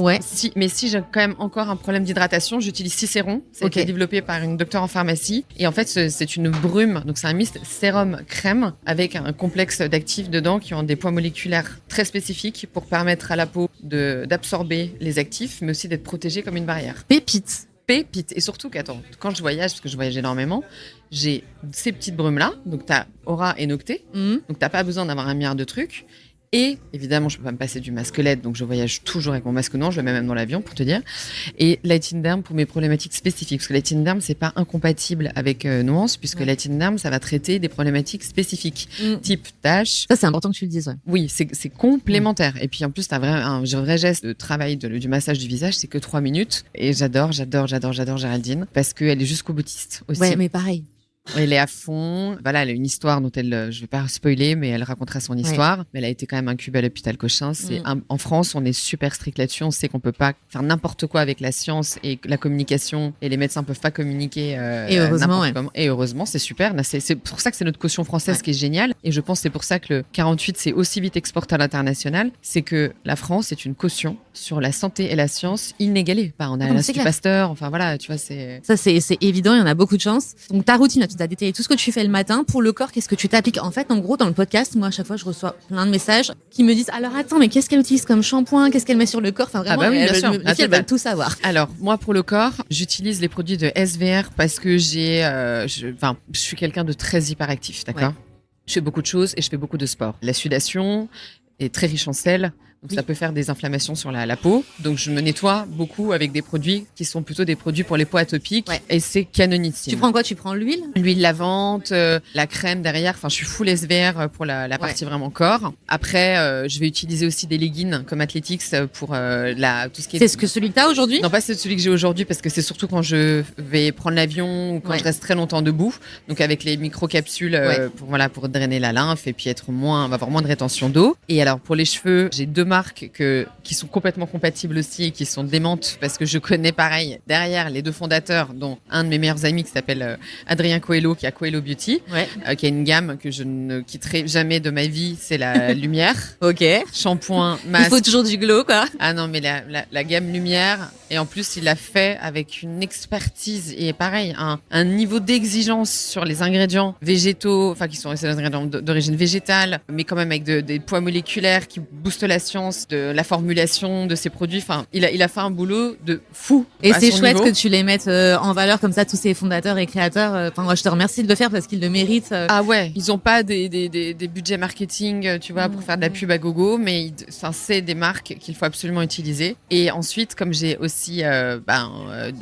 mais si j'ai quand même encore un problème d'hydratation, j'utilise Cicéron. Ça a été développé par une docteure en pharmacie. Et en fait, c'est une brume. Donc, c'est un mist sérum-crème avec un complexe d'actifs dedans qui ont des poids moléculaires très spécifiques pour permettre à la peau d'absorber les actifs, mais aussi d'être protégée comme une barrière. Pépite. Et surtout quand je voyage, parce que je voyage énormément, j'ai ces petites brumes-là. Donc, tu as Aura et Nocté. Donc, tu n'as pas besoin d'avoir un milliard de trucs. Et évidemment, je peux pas me passer du masque LED, donc je voyage toujours avec mon masque. Non, je le mets même dans l'avion pour te dire. Et Light in Derm pour mes problématiques spécifiques, parce que Light in Derm c'est pas incompatible avec Nuance, puisque Light in Derm ça va traiter des problématiques spécifiques, type taches. Ça c'est important que tu le dises. Ouais. Oui, c'est complémentaire. Et puis en plus, t'as un vrai geste de travail du massage du visage, c'est que 3 minutes. Et j'adore Géraldine parce qu'elle est jusqu'au boutiste aussi. Ouais, mais pareil. Elle est à fond. Voilà, elle a une histoire dont je vais pas spoiler, mais elle racontera son histoire. Mais elle a été quand même incubée à l'hôpital Cochin. En France, on est super strict là-dessus. On sait qu'on peut pas faire n'importe quoi avec la science et la communication. Et les médecins peuvent pas communiquer et heureusement, comment. Et heureusement, c'est super. C'est pour ça que c'est notre caution française qui est géniale. Et je pense que c'est pour ça que le 48 c'est aussi vite exporté à l'international. C'est que la France est une caution sur la santé et la science inégalée. On a l'Institut Pasteur. Enfin voilà, tu vois, ça c'est évident. Il y en a beaucoup de chance. Donc ta routine, tu as détaillé tout ce que tu fais le matin. Pour le corps, qu'est-ce que tu t'appliques? En fait, en gros, dans le podcast, moi, à chaque fois, je reçois plein de messages qui me disent alors attends, mais qu'est-ce qu'elle utilise comme shampoing? Qu'est-ce qu'elle met sur le corps? Enfin, vraiment, elles veulent tout savoir. Alors, moi, pour le corps, j'utilise les produits de SVR parce que je suis quelqu'un de très hyperactif, d'accord? Ouais. Je fais beaucoup de choses et je fais beaucoup de sport. La sudation est très riche en sel. Donc, ça peut faire des inflammations sur la peau. Donc, je me nettoie beaucoup avec des produits qui sont plutôt des produits pour les peaux atopiques. Ouais. Et c'est canonissime. Tu prends quoi? Tu prends l'huile? L'huile lavante, la crème derrière. Enfin, je suis full SVR pour la partie vraiment corps. Après, je vais utiliser aussi des leggings comme Athletics pour tout ce qui est... C'est ce que celui que tu as aujourd'hui? Non, pas celui que j'ai aujourd'hui parce que c'est surtout quand je vais prendre l'avion ou quand je reste très longtemps debout. Donc, avec les micro-capsules pour drainer la lymphe et puis avoir moins de rétention d'eau. Et alors, pour les cheveux, j'ai 2 marques qui sont complètement compatibles aussi et qui sont démentes parce que je connais pareil derrière les 2 fondateurs, dont un de mes meilleurs amis qui s'appelle Adrien Coelho qui a Coelho Beauty, qui a une gamme que je ne quitterai jamais de ma vie, c'est la lumière. Ok. Shampoing, masque. Il faut toujours du glow, quoi. Ah non, mais la gamme lumière Et en plus, il l'a fait avec une expertise et pareil, un niveau d'exigence sur les ingrédients végétaux, enfin qui sont des ingrédients d'origine végétale, mais quand même avec des poids moléculaires qui boostent la science, de la formulation de ces produits. Enfin, il a fait un boulot de fou. Et c'est chouette que tu les mettes en valeur comme ça, tous ces fondateurs et créateurs. Enfin, moi, je te remercie de le faire parce qu'ils le méritent. Ah ouais, ils ont pas des budgets marketing, tu vois, pour faire de la pub à gogo, mais c'est des marques qu'il faut absolument utiliser. Et ensuite, comme j'ai aussi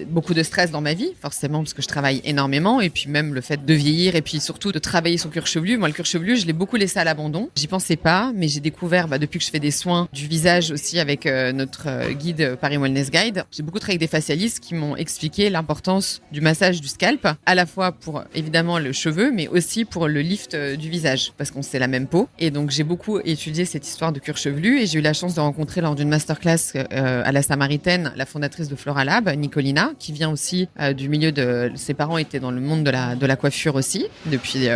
beaucoup de stress dans ma vie, forcément, parce que je travaille énormément, et puis même le fait de vieillir, et puis surtout de travailler son cuir chevelu. Moi, le cuir chevelu, je l'ai beaucoup laissé à l'abandon. J'y pensais pas, mais j'ai découvert, depuis que je fais des soins du visage aussi avec notre guide Paris Wellness Guide, j'ai beaucoup travaillé avec des facialistes qui m'ont expliqué l'importance du massage du scalp, à la fois pour évidemment le cheveu, mais aussi pour le lift du visage, parce qu'on sait la même peau. Et donc, j'ai beaucoup étudié cette histoire de cuir chevelu, et j'ai eu la chance de rencontrer lors d'une masterclass à la Samaritaine la fondatrice de Flora Lab, Nicolina, qui vient aussi du milieu de... Ses parents étaient dans le monde de la coiffure aussi, depuis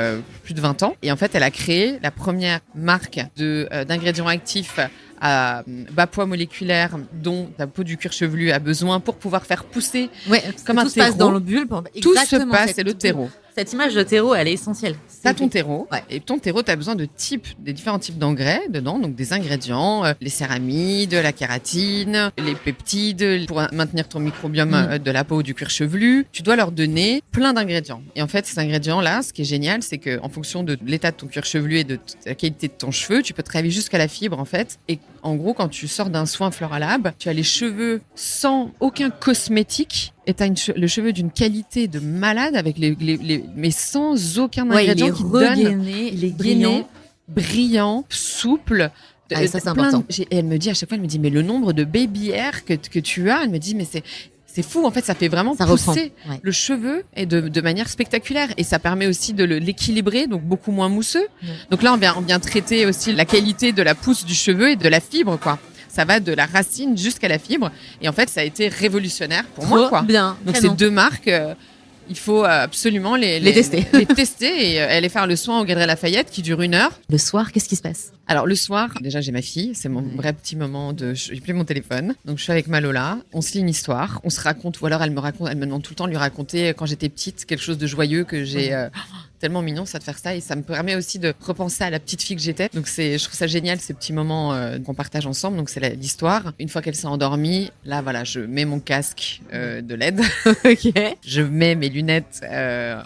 plus de 20 ans. Et en fait, elle a créé la première marque d'ingrédients actifs à bas poids moléculaire dont ta peau du cuir chevelu a besoin pour pouvoir faire pousser comme un terreau. Tout se passe dans le bulbe. Tout se passe, c'est le terreau. Cette image de terreau, elle est essentielle. T'as ton terreau, et ton terreau, t'as besoin des différents types d'engrais dedans, donc des ingrédients, les céramides, la kératine, les peptides, pour maintenir ton microbiome de la peau du cuir chevelu. Tu dois leur donner plein d'ingrédients. Et en fait, ces ingrédients-là, ce qui est génial, c'est que en fonction de l'état de ton cuir chevelu et de la qualité de ton cheveu, tu peux travailler jusqu'à la fibre, en fait. Et en gros, quand tu sors d'un soin Flora Lab, tu as les cheveux sans aucun cosmétique. Et t'as le cheveu d'une qualité de malade avec mais sans aucun ingrédient qui te donne. Il est brillant, souple. Ça, c'est important. Et elle me dit à chaque fois, mais le nombre de baby hair que tu as, elle me dit, mais c'est fou. En fait, ça fait vraiment pousser le cheveu et de manière spectaculaire. Et ça permet aussi de l'équilibrer, donc beaucoup moins mousseux. Donc là, on vient traiter aussi la qualité de la pousse du cheveu et de la fibre, quoi. Ça va de la racine jusqu'à la fibre. Et en fait, ça a été révolutionnaire pour moi, quoi. Bien. Donc, ces deux marques, il faut absolument les tester. Les tester et aller faire le soin au Galeries Lafayette qui dure 1 heure. Le soir, qu'est-ce qui se passe? Alors, le soir, déjà, j'ai ma fille. C'est mon vrai petit moment j'ai plus mon téléphone. Donc, je suis avec ma Lola. On se lit une histoire. On se raconte, ou alors elle me demande tout le temps de lui raconter quand j'étais petite quelque chose de joyeux que j'ai... tellement mignon ça de faire ça et ça me permet aussi de repenser à la petite fille que j'étais. Donc je trouve ça génial ces petits moments qu'on partage ensemble. Donc c'est l'histoire. Une fois qu'elle s'est endormie, là voilà, je mets mon casque de LED. Je mets mes lunettes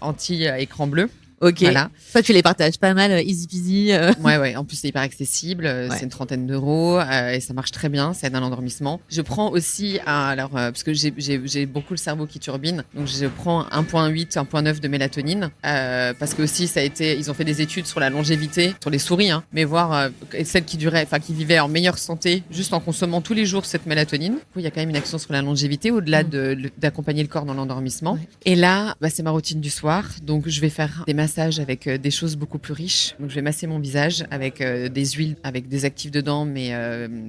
anti-écran bleu. Ok. Voilà. Toi, tu les partages pas mal, easy peasy. Ouais. En plus, c'est hyper accessible. C'est une trentaine d'euros et ça marche très bien. Ça aide à l'endormissement. Je prends aussi, parce que j'ai beaucoup le cerveau qui turbine, donc je prends 1.8, 1.9 de mélatonine parce que aussi ils ont fait des études sur la longévité, sur les souris, mais voir celles qui vivaient en meilleure santé juste en consommant tous les jours cette mélatonine. Du coup, il y a quand même une action sur la longévité au-delà d'accompagner le corps dans l'endormissement. Ouais. Et là, c'est ma routine du soir. Donc, je vais faire des massages avec des choses beaucoup plus riches. Donc, je vais masser mon visage avec des huiles, avec des actifs dedans, mais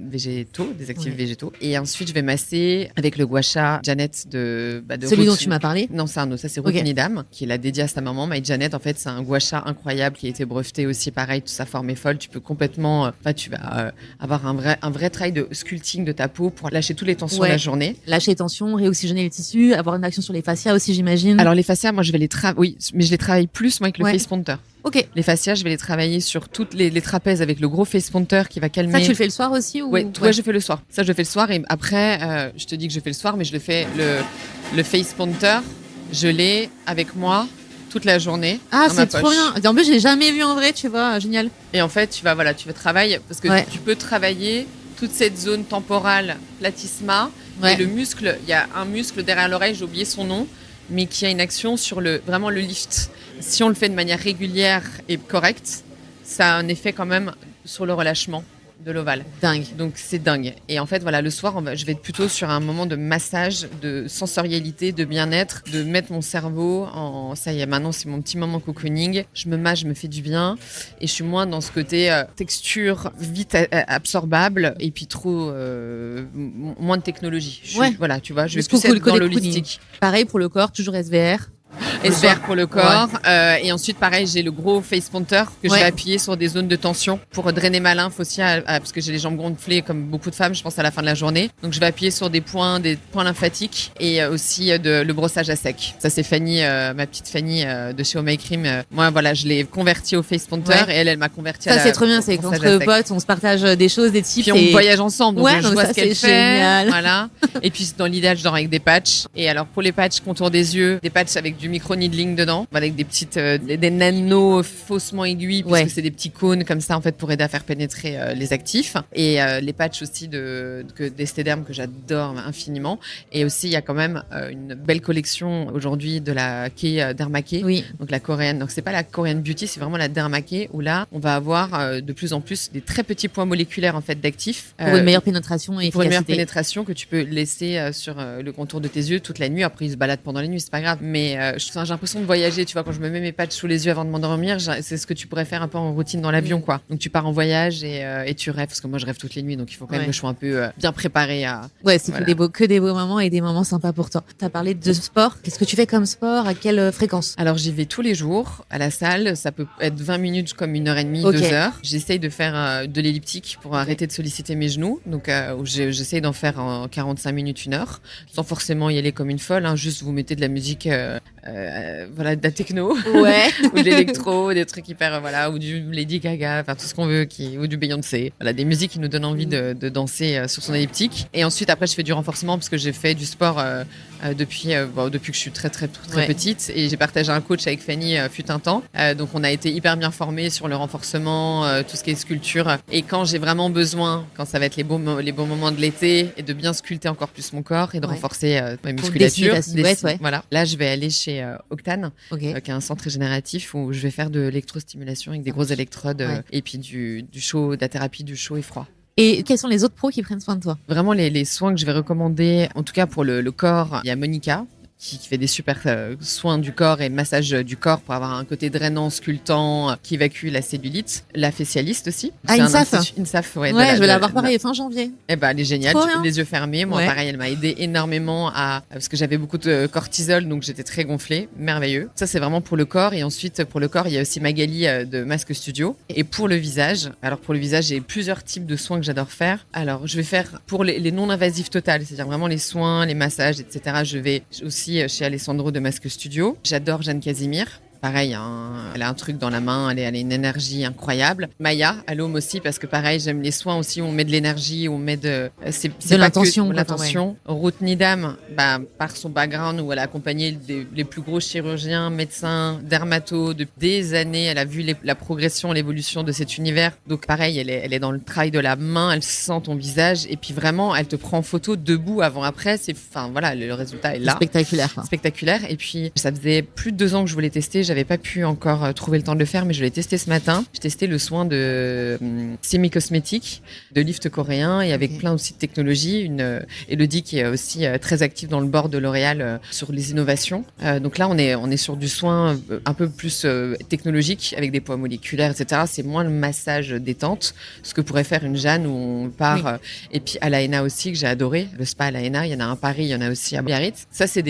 végétaux, des actifs végétaux. Et ensuite, je vais masser avec le gua sha Janet de celui dont tu m'as parlé? Non, c'est un autre. Ça, c'est Ruth Nidam, qui l'a dédié à sa maman. My Janet, en fait, c'est un gua sha incroyable qui a été breveté aussi. Pareil, toute sa forme est folle. Tu peux complètement... tu vas avoir un vrai travail de sculpting de ta peau pour lâcher toutes les tensions de la journée. Lâcher les tensions, réoxygéner les tissus, avoir une action sur les fascias aussi, j'imagine. Alors, les fascias, moi, je vais les travailler... Oui, mais je les travaille plus, moi, avec le face punter. Ok. Les fascias, je vais les travailler sur toutes les trapèzes avec le gros face punter qui va calmer. Ça, tu le fais le soir aussi ou... Ouais, je fais le soir. Ça, je le fais le soir et après, je te dis que je fais le soir, mais je le fais le face punter, je l'ai avec moi toute la journée. Ah, c'est trop bien. En plus, je l'ai jamais vu en vrai, tu vois, génial. Et en fait, tu vas travailler parce que tu peux travailler toute cette zone temporale platysma et le muscle. Il y a un muscle derrière l'oreille, j'ai oublié son nom, mais qui a une action sur vraiment le lift. Si on le fait de manière régulière et correcte, ça a un effet quand même sur le relâchement de l'ovale. Dingue. Donc c'est dingue. Et en fait, voilà, le soir, je vais être plutôt sur un moment de massage, de sensorialité, de bien-être, de mettre mon cerveau en... Ça y est, maintenant, c'est mon petit moment cocooning. Je me masse, je me fais du bien. Et je suis moins dans ce côté texture vite absorbable et puis trop... moins de technologie. Voilà, tu vois, je vais plus être dans l'holistique. Pareil pour le corps, toujours SVR. SVR pour le corps. Et ensuite, pareil, j'ai le gros face punter que je vais appuyer sur des zones de tension pour drainer ma lymphe aussi, parce que j'ai les jambes gonflées comme beaucoup de femmes, je pense, à la fin de la journée. Donc, je vais appuyer sur des points lymphatiques et aussi le brossage à sec. Ça, c'est Fanny, ma petite Fanny de chez Oh My Cream. Moi, voilà, je l'ai convertie au face punter et elle m'a converti à ça, c'est trop bien. C'est qu'entre potes, on se partage des choses, des tips. Puis on voyage ensemble. Donc je vois ce qu'elle fait. Génial. Voilà. Et puis, dans l'idéal, je dors avec des patchs. Et alors, pour les patchs contour des yeux, des patchs avec du micro-needling dedans, avec des petites, des nanos faussement aiguilles, puisque c'est des petits cônes comme ça, en fait, pour aider à faire pénétrer les actifs. Et les patchs aussi d'Esthederm que j'adore infiniment. Et aussi, il y a quand même une belle collection aujourd'hui de la Kay Dermake. Oui. Donc, la coréenne. Donc, c'est pas la Korean Beauty, c'est vraiment la Dermake où là, on va avoir de plus en plus des très petits points moléculaires, en fait, d'actifs. Pour une meilleure pénétration et pour une meilleure pénétration que tu peux laisser sur le contour de tes yeux toute la nuit. Après, ils se baladent pendant la nuit, c'est pas grave. Mais j'ai l'impression de voyager, tu vois, quand je me mets mes patchs sous les yeux avant de m'endormir, c'est ce que tu pourrais faire un peu en routine dans l'avion, quoi. Donc tu pars en voyage et tu rêves, parce que moi je rêve toutes les nuits, donc il faut quand même que je sois un peu bien préparée à... Ouais, c'est que des beaux moments et des moments sympas pour toi. T'as parlé de sport. Qu'est-ce que tu fais comme sport? À quelle fréquence? Alors j'y vais tous les jours à la salle. Ça peut être 20 minutes comme 1h30, 2 heures. J'essaye de faire de l'elliptique pour arrêter de solliciter mes genoux. Donc j'essaye d'en faire en 45 minutes, 1 heure, sans forcément y aller comme une folle, hein. Juste vous mettez de la musique, voilà, de la techno, ou de l'électro, des trucs hyper, voilà, ou du Lady Gaga, enfin tout ce qu'on veut, ou du Beyoncé. Voilà, des musiques qui nous donnent envie de danser sur son elliptique. Et ensuite, après, je fais du renforcement parce que j'ai fait du sport depuis que je suis très petite, et j'ai partagé un coach avec Fanny fut un temps. Donc on a été hyper bien formés sur le renforcement, tout ce qui est sculpture. Et quand j'ai vraiment besoin, quand ça va être les bons moments de l'été, et de bien sculpter encore plus mon corps et de renforcer ma musculature. Voilà. Là, je vais aller chez Octane, qui est un centre régénératif où je vais faire de l'électrostimulation avec des grosses électrodes et puis du chaud, de la thérapie du chaud et froid. Et quels sont les autres pros qui prennent soin de toi? Vraiment, les soins que je vais recommander, en tout cas pour le corps, il y a Monica, qui fait des super soins du corps et massage du corps pour avoir un côté drainant, sculptant, qui évacue la cellulite. La facialiste aussi. INSAF. INSAF, ouais. Je vais l'avoir pareil fin janvier. Eh ben, elle est géniale. Les yeux fermés. Moi, pareil, elle m'a aidé énormément parce que j'avais beaucoup de cortisol, donc j'étais très gonflée. Merveilleux. Ça, c'est vraiment pour le corps. Et ensuite, pour le corps, il y a aussi Magali de Masque Studio. Et pour le visage, j'ai plusieurs types de soins que j'adore faire. Alors, je vais faire pour les non-invasifs totales, c'est-à-dire vraiment les soins, les massages, etc. Je vais aussi chez Alessandro de Masque Studio. J'adore Jeanne Casimir. Pareil, elle a un truc dans la main, elle a une énergie incroyable. Maya, à l'Home aussi, parce que pareil, j'aime les soins aussi où on met de l'énergie, où on met de l'intention. Ruth Nidam, par son background où elle a accompagné les plus gros chirurgiens, médecins, dermatos de des années. Elle a vu la progression, l'évolution de cet univers. Donc pareil, elle est dans le travail de la main, elle sent ton visage et puis vraiment, elle te prend en photo debout, avant, après. Voilà, le résultat est là. Spectaculaire. Quoi. Spectaculaire. Et puis, ça faisait plus de 2 ans que je voulais tester. J'avais pas pu encore trouver le temps de le faire, mais je l'ai testé ce matin. J'ai testé le soin de semi-cosmétique, de lift coréen, et avec plein aussi de technologies. Elodie qui est aussi très active dans le board de L'Oréal sur les innovations. Donc là, on est sur du soin un peu plus technologique, avec des poids moléculaires, etc. C'est moins le massage détente, ce que pourrait faire une Jeanne où on part. Et puis à l'AENA aussi, que j'ai adoré, le spa à l'AENA. Il y en a un à Paris, il y en a aussi à Biarritz. Ça, c'est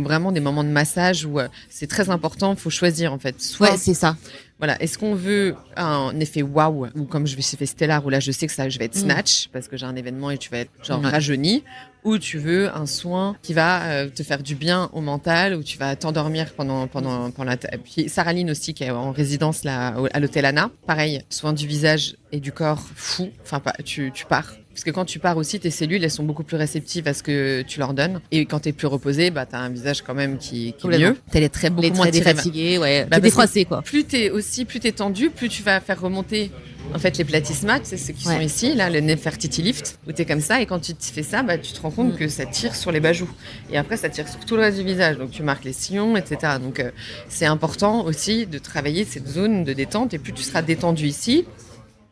vraiment des moments de massage où c'est très important. Il faut choisir en fait. Ouais, c'est ça. Voilà, est-ce qu'on veut un effet waouh, ou comme je vais chez Stellar, où là je sais que je vais être snatch parce que j'ai un événement et tu vas être genre rajeuni, ou tu veux un soin qui va te faire du bien au mental, où tu vas t'endormir pendant la... Puis Saraline aussi qui est en résidence là à l'hôtel Anna, pareil, soin du visage et du corps fou, enfin tu pars. Parce que quand tu pars aussi, tes cellules, elles sont beaucoup plus réceptives à ce que tu leur donnes. Et quand t'es plus reposé, t'as un visage quand même qui est mieux. T'es beaucoup moins fatigué, t'es défroissé, quoi. Plus t'es tendu, plus tu vas faire remonter en fait les platysmas, c'est ceux qui sont ici, là, le Nefertiti Lift, où t'es comme ça, et quand tu te fais ça, tu te rends compte que ça tire sur les bajoux. Et après, ça tire sur tout le reste du visage. Donc tu marques les sillons, etc. Donc c'est important aussi de travailler cette zone de détente, et plus tu seras détendu ici,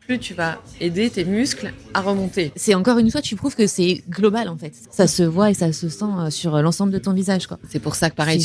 plus tu vas aider tes muscles à remonter. C'est encore une fois, tu prouves que c'est global en fait. Ça se voit et ça se sent sur l'ensemble de ton visage, quoi. C'est pour ça que pareil,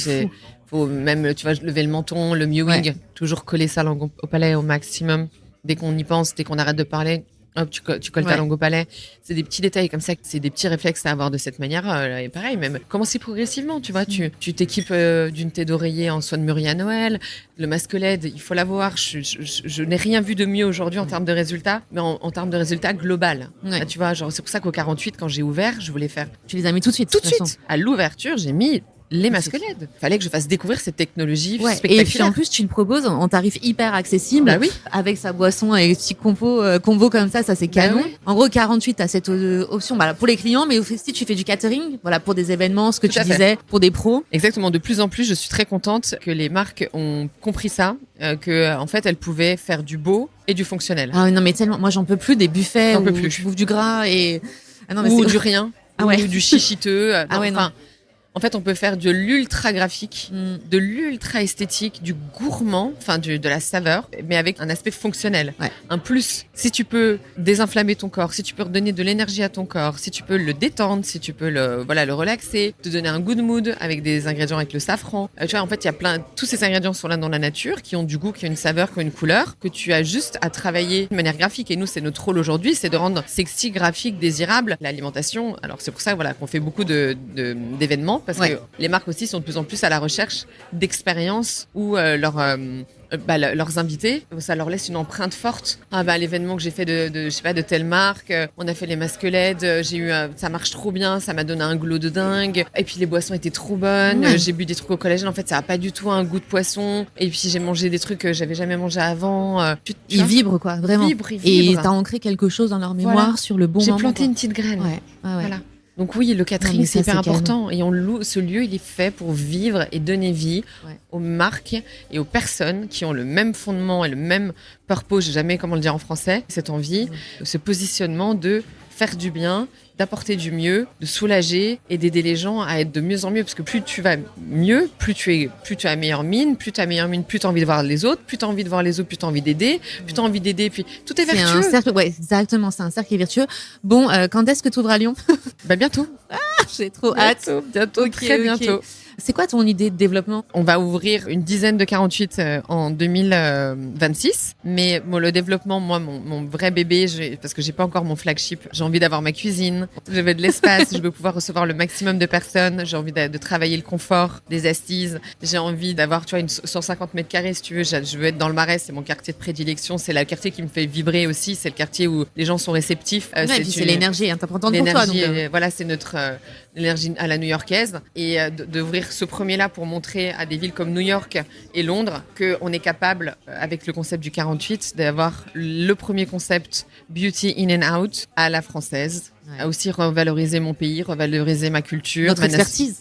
faut même, tu vois, lever le menton, le mewing, toujours coller ça au palais au maximum. Dès qu'on y pense, dès qu'on arrête de parler, Hop, tu colles ta langue au palais. C'est des petits détails comme ça, c'est des petits réflexes à avoir de cette manière. Et pareil, même commencer progressivement, tu vois. Tu t'équipes d'une thé d'oreiller en soie de mûrier à Noël. Le masque LED, il faut l'avoir. Je n'ai rien vu de mieux aujourd'hui en termes de résultats, mais en termes de résultats global. Ouais. Là, tu vois, genre, c'est pour ça qu'au 48, quand j'ai ouvert, je voulais faire. Tu les as mis tout de suite. Tout de suite. À l'ouverture, j'ai mis les masques LED. Fallait que je fasse découvrir cette technologie spectaculaire. Et puis en plus, tu le proposes en tarif hyper accessible. Bah oui. Avec sa boisson et petits combo comme ça c'est canon. Oui. En gros, 48, t'as cette option pour les clients, mais aussi tu fais du catering, pour des événements, ce que tu disais, pour des pros. Exactement. De plus en plus, je suis très contente que les marques ont compris ça, que en fait, elles pouvaient faire du beau et du fonctionnel. Ah non, mais tellement. Moi, j'en peux plus des buffets où tu bouffes du gras et ou du rien, ou du chichiteux. Non. En fait, on peut faire de l'ultra graphique, de l'ultra esthétique, du gourmand, de la saveur, mais avec un aspect fonctionnel. Ouais. Un plus, si tu peux désinflammer ton corps, si tu peux redonner de l'énergie à ton corps, si tu peux le détendre, si tu peux le relaxer, te donner un good mood avec des ingrédients avec le safran. Tu vois, en fait, il y a tous ces ingrédients sont là dans la nature, qui ont du goût, qui ont une saveur, qui ont une couleur, que tu as juste à travailler de manière graphique. Et nous, c'est notre rôle aujourd'hui, c'est de rendre sexy, graphique, désirable l'alimentation. Alors, c'est pour ça, qu'on fait beaucoup d'événements. Parce que les marques aussi sont de plus en plus à la recherche d'expériences où leurs invités, ça leur laisse une empreinte forte. L'événement que j'ai fait de telle marque, on a fait les masques LED, ça marche trop bien, ça m'a donné un glow de dingue. Et puis les boissons étaient trop bonnes, j'ai bu des trucs au collagène, en fait ça a pas du tout un goût de poisson. Et puis j'ai mangé des trucs que j'avais jamais mangé avant. Ils vibrent vraiment. Ils vibrent. Et t'as ancré quelque chose dans leur mémoire sur le bon moment. J'ai planté une petite graine. Voilà. Donc oui, le catering, c'est hyper important. Et ce lieu, il est fait pour vivre et donner vie aux marques et aux personnes qui ont le même fondement et le même purpose, je sais jamais comment le dire en français, cette envie, ce positionnement de faire du bien, d'apporter du mieux, de soulager et d'aider les gens à être de mieux en mieux. Parce que plus tu vas mieux, plus tu as meilleure mine, plus tu as envie de voir les autres, plus tu as envie de voir les autres, plus tu as envie d'aider, puis tout est vertueux. C'est un cercle, exactement, c'est un cercle vertueux. Bon, quand est-ce que tu ouvres à Lyon? Bientôt. J'ai trop hâte. Bientôt, très bientôt. C'est quoi ton idée de développement? On va ouvrir une dizaine de 48 en 2026. Mais le développement, moi, mon vrai bébé, parce que j'ai pas encore mon flagship, j'ai envie d'avoir ma cuisine, je veux de l'espace, je veux pouvoir recevoir le maximum de personnes, j'ai envie de travailler le confort des assises, j'ai envie d'avoir, une 150 mètres carrés si tu veux, je veux être dans le Marais, c'est mon quartier de prédilection, c'est le quartier qui me fait vibrer aussi, c'est le quartier où les gens sont réceptifs. C'est l'énergie, t'as pas entendu pour toi. Donc voilà, c'est notre l'énergie à la new-yorkaise et d'ouvrir ce premier-là pour montrer à des villes comme New York et Londres qu'on est capable, avec le concept du 48, d'avoir le premier concept beauty in and out à la française. À aussi revaloriser mon pays, revaloriser ma culture.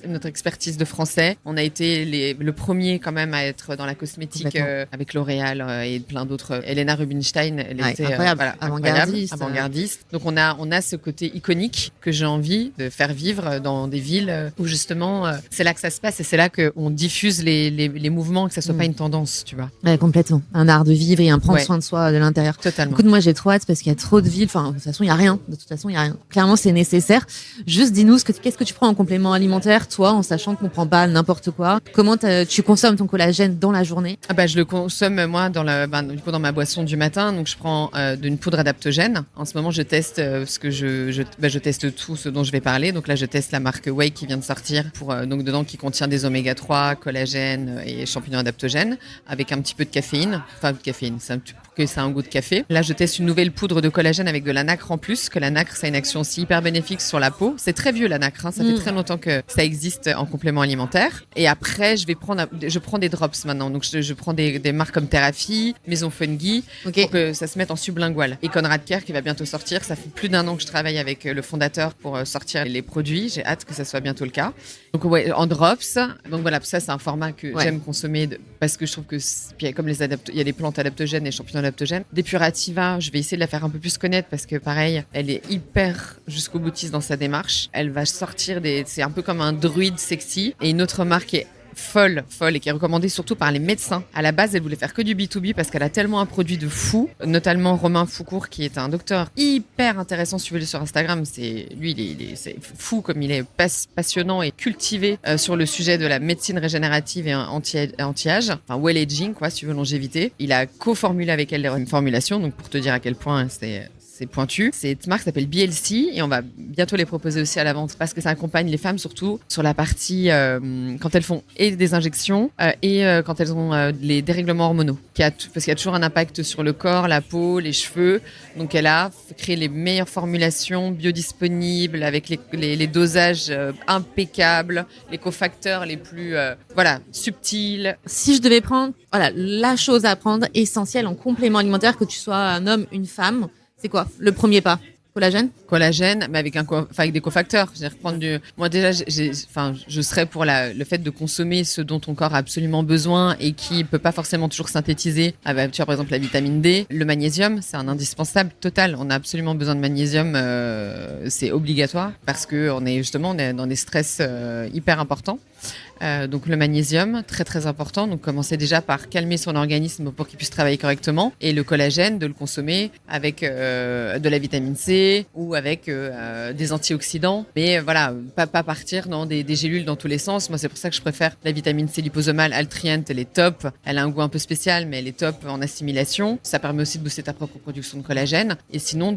Notre expertise de français. On a été le premier quand même à être dans la cosmétique avec L'Oréal et plein d'autres. Elena Rubinstein, elle était incroyable, avant-gardiste. Donc on a ce côté iconique que j'ai envie de faire vivre dans des villes où justement c'est là que ça se passe et c'est là qu'on diffuse les mouvements, que ça soit pas une tendance, tu vois. Ouais, complètement. Un art de vivre et un prendre soin de soi de l'intérieur. Totalement. Écoute, moi j'ai trop hâte parce qu'il y a trop de villes. Enfin, de toute façon, il y a rien. Clairement, c'est nécessaire. Juste dis-nous qu'est-ce que tu prends en complément alimentaire, toi, en sachant qu'on prend pas n'importe quoi. Comment tu consommes ton collagène dans la journée? Je le consomme moi dans ma boisson du matin. Donc je prends d'une poudre adaptogène. En ce moment, je teste je teste tout ce dont je vais parler. Donc là, je teste la marque Whey qui vient de sortir donc dedans qui contient des oméga 3, collagène et champignons adaptogènes avec un petit peu de caféine. Enfin, de caféine, c'est que ça a un goût de café. Là, je teste une nouvelle poudre de collagène avec de la nacre en plus, que la nacre, ça a une action aussi hyper bénéfique sur la peau. C'est très vieux, la nacre, ça fait très longtemps que ça existe en complément alimentaire. Et après, je prends des drops maintenant. Donc, je prends des marques comme Thérapie, Maison Fungi, pour que ça se mette en sublingual. Et Conrad Care, qui va bientôt sortir. Ça fait plus d'1 an que je travaille avec le fondateur pour sortir les produits. J'ai hâte que ça soit bientôt le cas. Donc, en drops. Donc, voilà, ça, c'est un format que j'aime consommer parce que je trouve que, comme il y a des plantes adaptogènes et champignons adaptogènes. Depurativa, je vais essayer de la faire un peu plus connaître parce que pareil, elle est hyper jusqu'au boutiste dans sa démarche. Elle va sortir c'est un peu comme un druide sexy. Et une autre marque est folle et qui est recommandée surtout par les médecins. À la base, elle voulait faire que du B2B parce qu'elle a tellement un produit de fou, notamment Romain Foucourt qui est un docteur hyper intéressant, si tu veux le sur Instagram. C'est fou comme il est passionnant et cultivé sur le sujet de la médecine régénérative et anti-âge, enfin well-aging quoi, si tu veux longévité. Il a co-formulé avec elle une formulation, donc pour te dire à quel point c'est pointu. Cette marque s'appelle BLC et on va bientôt les proposer aussi à la vente parce que ça accompagne les femmes surtout sur la partie quand elles font et des injections et quand elles ont les dérèglements hormonaux. Parce qu'il y a toujours un impact sur le corps, la peau, les cheveux. Donc elle a créé les meilleures formulations biodisponibles avec les dosages impeccables, les cofacteurs les plus subtils. Si je devais prendre la chose à prendre essentielle en complément alimentaire, que tu sois un homme, une femme, c'est quoi le premier pas? Collagène, mais avec avec des cofacteurs. C'est-à-dire prendre moi déjà, je serais pour le fait de consommer ce dont ton corps a absolument besoin et qui peut pas forcément toujours synthétiser. Tu vois, par exemple, la vitamine D, le magnésium, c'est un indispensable total. On a absolument besoin de magnésium, c'est obligatoire parce que on est dans des stress hyper importants. Donc le magnésium, très très important. Donc commencer déjà par calmer son organisme pour qu'il puisse travailler correctement. Et le collagène, de le consommer avec de la vitamine C ou avec des antioxydants. Mais pas partir dans des gélules dans tous les sens. Moi, c'est pour ça que je préfère la vitamine C liposomale Altrient. Elle est top. Elle a un goût un peu spécial, mais elle est top en assimilation. Ça permet aussi de booster ta propre production de collagène. Et sinon,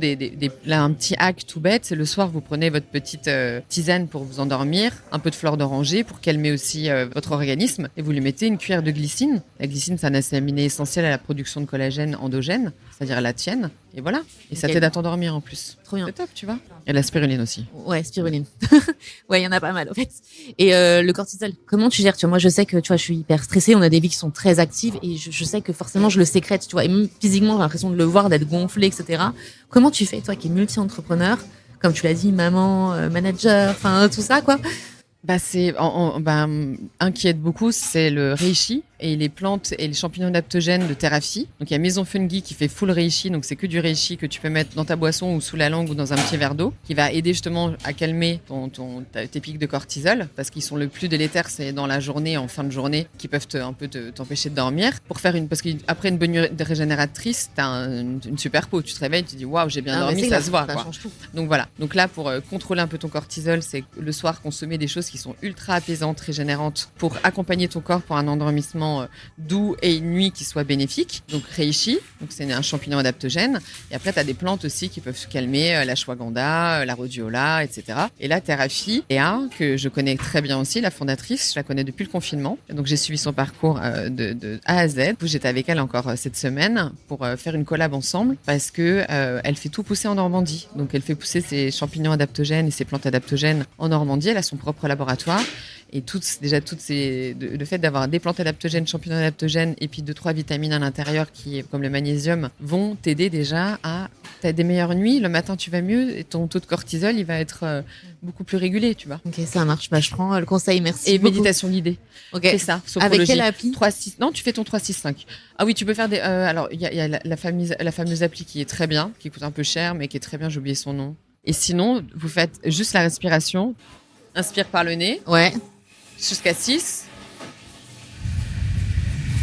là, un petit hack tout bête, c'est le soir, vous prenez votre petite tisane pour vous endormir, un peu de fleur d'oranger pour calmer aussi votre organisme et vous lui mettez une cuillère de glycine. La glycine, c'est un acide aminé essentiel à la production de collagène endogène, c'est-à-dire la tienne. Et voilà. Et ça t'aide à t'endormir en plus. Trop bien. C'est top, tu vois. Et la spiruline aussi. Ouais, spiruline. Ouais, il y en a pas mal, en fait. Et le cortisol, comment tu gères? Tu vois, moi, je sais que, tu vois, je suis hyper stressée. On a des vies qui sont très actives et je sais que forcément, je le sécrète, tu vois. Et même physiquement, j'ai l'impression de le voir, d'être gonflé, etc. Comment tu fais, toi, qui es multi-entrepreneur, comme tu l'as dit, maman, manager, enfin, tout ça, quoi? Un qui aide beaucoup, c'est le reishi et les plantes et les champignons adaptogènes de Thérapie. Donc il y a Maison Fungi qui fait full reishi, donc c'est que du reishi que tu peux mettre dans ta boisson ou sous la langue ou dans un petit verre d'eau, qui va aider justement à calmer tes pics de cortisol, parce qu'ils sont le plus délétères, c'est dans la journée, en fin de journée, qui peuvent t'empêcher de dormir. Parce qu'après une bonne régénératrice, t'as une super peau, tu te réveilles, tu te dis waouh, j'ai bien dormi, ça se voit. Ça change tout. Donc voilà. Donc là, pour contrôler un peu ton cortisol, c'est le soir consommer des choses qui sont ultra apaisantes, régénérantes, pour accompagner ton corps pour un endormissement doux et une nuit qui soit bénéfique. Donc reishi, donc c'est un champignon adaptogène. Et après, tu as des plantes aussi qui peuvent calmer, l'ashwagandha, la rhodiola, etc. Et la Thérapie, que je connais très bien aussi, la fondatrice, je la connais depuis le confinement. Donc j'ai suivi son parcours de A à Z. J'étais avec elle encore cette semaine pour faire une collab ensemble parce que elle fait tout pousser en Normandie. Donc elle fait pousser ses champignons adaptogènes et ses plantes adaptogènes en Normandie. Elle a son propre laboratoire. Et le fait d'avoir des plantes adaptogènes, champignons adaptogènes et puis 2-3 vitamines à l'intérieur comme le magnésium vont t'aider déjà t'as des meilleures nuits. Le matin, tu vas mieux et ton taux de cortisol, il va être beaucoup plus régulé, tu vois. Ok, ça marche. Je prends le conseil, merci. Et beaucoup. méditation guidée. Ok. C'est ça. Avec quelle appli? 3-6. Non, tu fais ton 3-6-5. Ah oui, tu peux faire des. Alors, il y a la fameuse appli qui est très bien, qui coûte un peu cher, mais qui est très bien. J'ai oublié son nom. Et sinon, vous faites juste la respiration. Inspire par le nez. Ouais. Jusqu'à 6.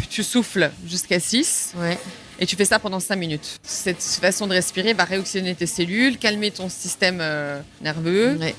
Tu souffles jusqu'à 6. Ouais. Et tu fais ça pendant 5 minutes. Cette façon de respirer va réoxygéner tes cellules, calmer ton système nerveux. Ouais.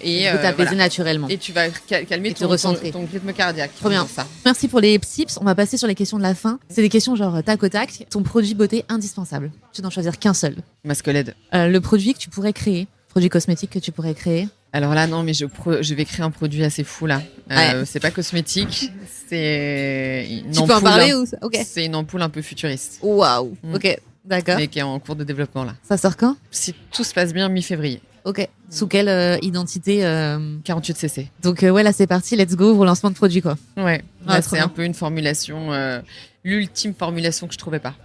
Et t'apaiser naturellement. Et tu vas calmer ton rythme cardiaque. Trop bien. Ça. Merci pour les tips. On va passer sur les questions de la fin. C'est des questions genre tac au tac. Ton produit beauté indispensable. Tu n'en choisir qu'un seul. Mascolède. Le produit que tu pourrais créer. Produit cosmétique que tu pourrais créer. Alors là, non, mais je vais créer un produit assez fou, là. Ouais. C'est pas cosmétique, c'est une ampoule. Tu peux en parler ou ça? Okay. C'est une ampoule un peu futuriste. Waouh. Ok, d'accord. Mais qui est en cours de développement, là. Ça sort quand? Si tout se passe bien, mi-février. Ok. Sous quelle identité 48cc. Donc ouais, là c'est parti, let's go, au lancement de produit, quoi. Ouais, là c'est un peu une formulation, l'ultime formulation que je trouvais pas.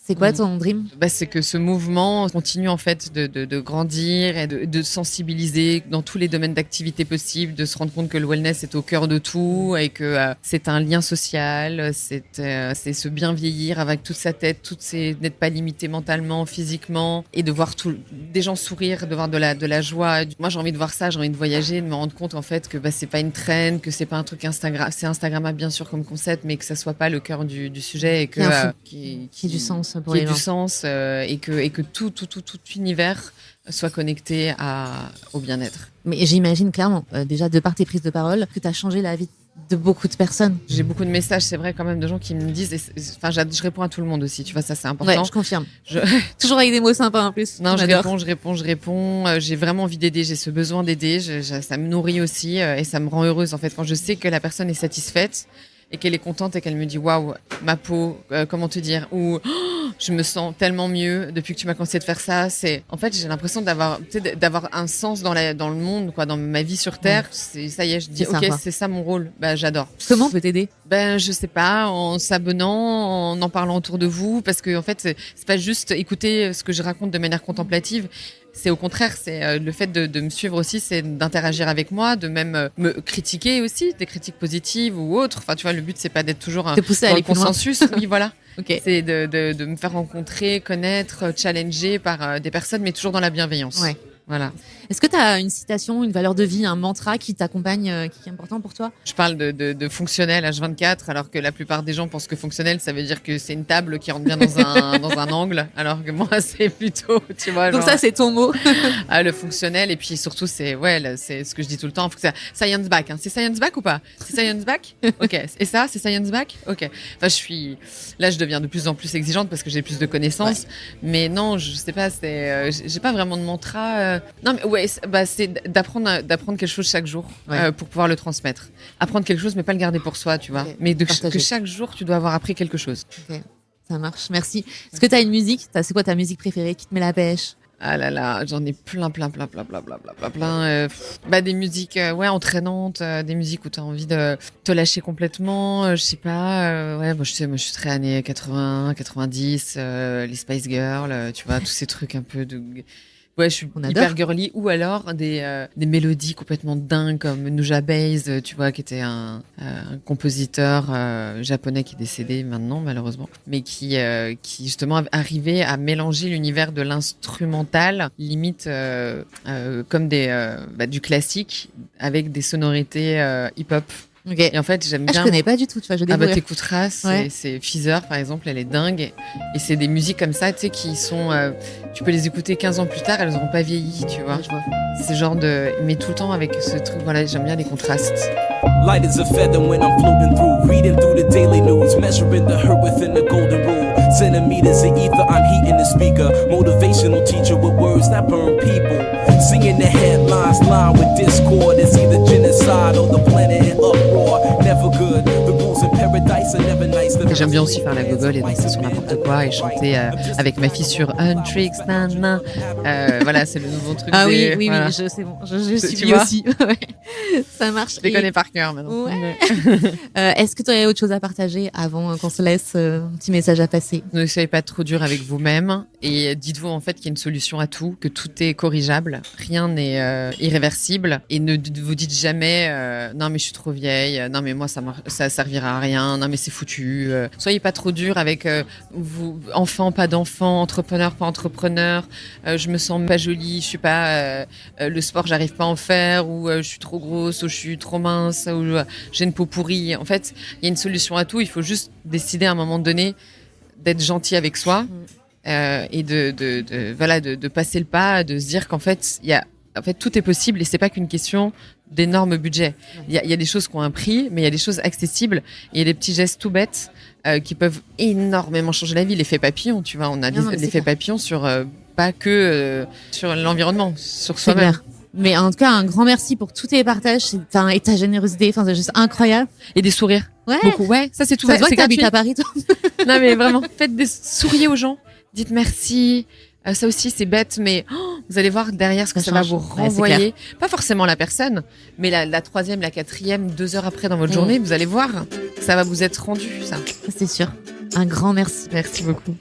C'est quoi ton dream? C'est que ce mouvement continue en fait de grandir et de sensibiliser dans tous les domaines d'activité possibles, de se rendre compte que le wellness est au cœur de tout et que c'est un lien social, c'est se bien vieillir avec toute sa tête, n'être pas limité mentalement, physiquement, et de voir des gens sourire, de voir de la joie. Moi j'ai envie de voir ça, j'ai envie de voyager, de me rendre compte en fait que c'est pas une trend, que c'est pas un truc Instagram, c'est Instagrammable bien sûr comme concept, mais que ça soit pas le cœur du sujet et que qui ait du sens. Qui ait du sens et que tout univers soit connecté au bien-être. Mais j'imagine clairement, déjà de par tes prises de parole, que tu as changé la vie de de beaucoup de personnes. J'ai beaucoup de messages, c'est vrai, quand même, de gens qui me disent, je réponds à tout le monde aussi, tu vois, ça c'est important. Ouais, je confirme. Toujours avec des mots sympas en plus. Non, je réponds. J'ai vraiment envie d'aider, j'ai ce besoin d'aider, ça me nourrit aussi et ça me rend heureuse en fait quand je sais que la personne est satisfaite et qu'elle est contente et qu'elle me dit waouh, ma peau, comment te dire, ou je me sens tellement mieux depuis que tu m'as conseillé de faire ça. En fait, j'ai l'impression d'avoir un sens dans le monde, quoi, dans ma vie sur Terre. Ça y est, je dis ok, c'est ça mon rôle. Bah, j'adore. Comment on peut t'aider? Ben, je sais pas, en s'abonnant, en parlant autour de vous, parce que en fait, c'est pas juste écouter ce que je raconte de manière contemplative. C'est au contraire, c'est le fait de me suivre aussi, c'est d'interagir avec moi, de même me critiquer aussi, des critiques positives ou autres. Enfin, tu vois, le but c'est pas d'être toujours dans le consensus. Oui, voilà. Okay. C'est de me faire rencontrer, connaître, challenger par des personnes, mais toujours dans la bienveillance. Ouais. Voilà. Est-ce que tu as une citation, une valeur de vie, un mantra qui t'accompagne, qui est important pour toi? Je parle de fonctionnel H24, alors que la plupart des gens pensent que fonctionnel, ça veut dire que c'est une table qui rentre bien dans un angle, alors que moi, c'est plutôt, tu vois. Donc ça, c'est ton mot. Le fonctionnel, et puis surtout, c'est ce que je dis tout le temps. Faut que science back, hein. C'est science back ou pas? C'est science back? Ok. Et ça, c'est science back? Ok. Enfin, je deviens de plus en plus exigeante parce que j'ai plus de connaissances. Ouais. Mais non, je sais pas, j'ai pas vraiment de mantra. Non, mais ouais, c'est d'apprendre quelque chose chaque jour pour pouvoir le transmettre. Apprendre quelque chose, mais pas le garder pour soi, tu vois. Okay. Mais que chaque jour, tu dois avoir appris quelque chose. Ok, ça marche. Merci. Est-ce que tu as une musique? C'est quoi ta musique préférée qui te met la pêche? Ah là là, j'en ai plein. Des musiques entraînantes, des musiques où tu as envie de te lâcher complètement, je sais pas. Moi je suis très années 80, 90, les Spice Girls, tu vois, tous ces trucs un peu de... Ouais, je suis hyper girly, ou alors des mélodies complètement dingues comme Nujabes, tu vois, qui était un compositeur japonais qui est décédé maintenant malheureusement, mais qui justement arrivait à mélanger l'univers de l'instrumental, limite comme du classique avec des sonorités hip-hop. Okay. Et en fait, j'aime bien. Je connais pas du tout, tu vois, je découvre. T'écouteras, c'est Feather, par exemple, elle est dingue. Et c'est des musiques comme ça, tu sais, qui sont, tu peux les écouter 15 ans plus tard, elles n'auront pas vieilli, tu vois. Ouais, je vois. C'est genre mais tout le temps avec ce truc, voilà, j'aime bien les contrastes. Light as a feather when I'm floating through, reading through the daily news, measuring the hurt within the golden rule. Centimeters of ether, I'm heating the speaker. Motivational teacher with words that burn people. Singing the headlines, line with discord. It's either genocide or the planet in uproar. Never good. The rules in paradise are never nice. J'aime bien aussi faire la gogole et danser sur n'importe quoi et chanter avec ma fille sur Untricks, nan. Voilà, c'est le nouveau truc. Ah oui, c'est bon. Je suis aussi. Ça marche. Je les connais par cœur maintenant. Ouais. Est-ce que tu aurais autre chose à partager avant qu'on se laisse, un petit message à passer? Ne soyez pas trop dur avec vous-même et dites-vous en fait qu'il y a une solution à tout, que tout est corrigeable, rien n'est irréversible, et ne vous dites jamais non mais je suis trop vieille, non mais moi ça servira à rien, non mais c'est foutu. Soyez pas trop dur avec vous, enfant, pas d'enfant, entrepreneur, pas entrepreneur, je me sens pas jolie, je suis pas le sport, j'arrive pas à en faire, ou je suis trop grosse, ou je suis trop mince, ou j'ai une peau pourrie. En fait, il y a une solution à tout, il faut juste décider à un moment donné d'être gentil avec soi et de passer le pas, de se dire qu'en fait, tout est possible et c'est pas qu'une question d'énormes budgets. Il y a des choses qui ont un prix, mais il y a des choses accessibles et il y a des petits gestes tout bêtes qui peuvent énormément changer la vie. L'effet papillon, tu vois, on a l'effet papillon sur pas que sur l'environnement, sur soi-même. Mais en tout cas, un grand merci pour tous tes partages et ta générosité. C'est juste incroyable. Et des sourires. Ouais. Beaucoup. Ouais, ça c'est tout. Ça se voit que t'habites à Paris, toi. Non, mais vraiment, faites des souriez aux gens. Dites merci. Ça aussi, c'est bête, mais vous allez voir derrière ce que ça va vous renvoyer. Pas forcément la personne, mais la troisième, la quatrième, 2 heures après dans votre journée, vous allez voir, ça va vous être rendu, ça. C'est sûr. Un grand merci. Merci beaucoup.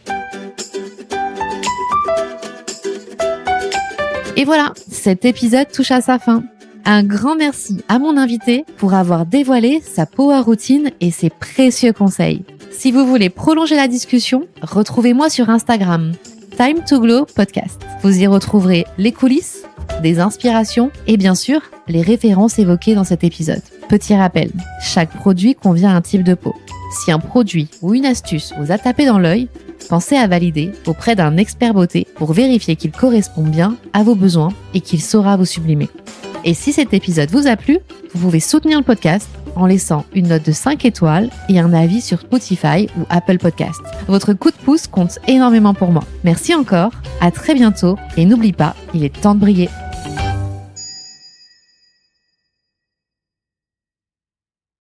Et voilà, cet épisode touche à sa fin. Un grand merci à mon invité pour avoir dévoilé sa power routine et ses précieux conseils. Si vous voulez prolonger la discussion, retrouvez-moi sur Instagram, Time to Glow Podcast. Vous y retrouverez les coulisses, des inspirations et bien sûr, les références évoquées dans cet épisode. Petit rappel, chaque produit convient à un type de peau. Si un produit ou une astuce vous a tapé dans l'œil, pensez à valider auprès d'un expert beauté pour vérifier qu'il correspond bien à vos besoins et qu'il saura vous sublimer. Et si cet épisode vous a plu, vous pouvez soutenir le podcast en laissant une note de 5 étoiles et un avis sur Spotify ou Apple Podcast. Votre coup de pouce compte énormément pour moi. Merci encore, à très bientôt et n'oublie pas, il est temps de briller.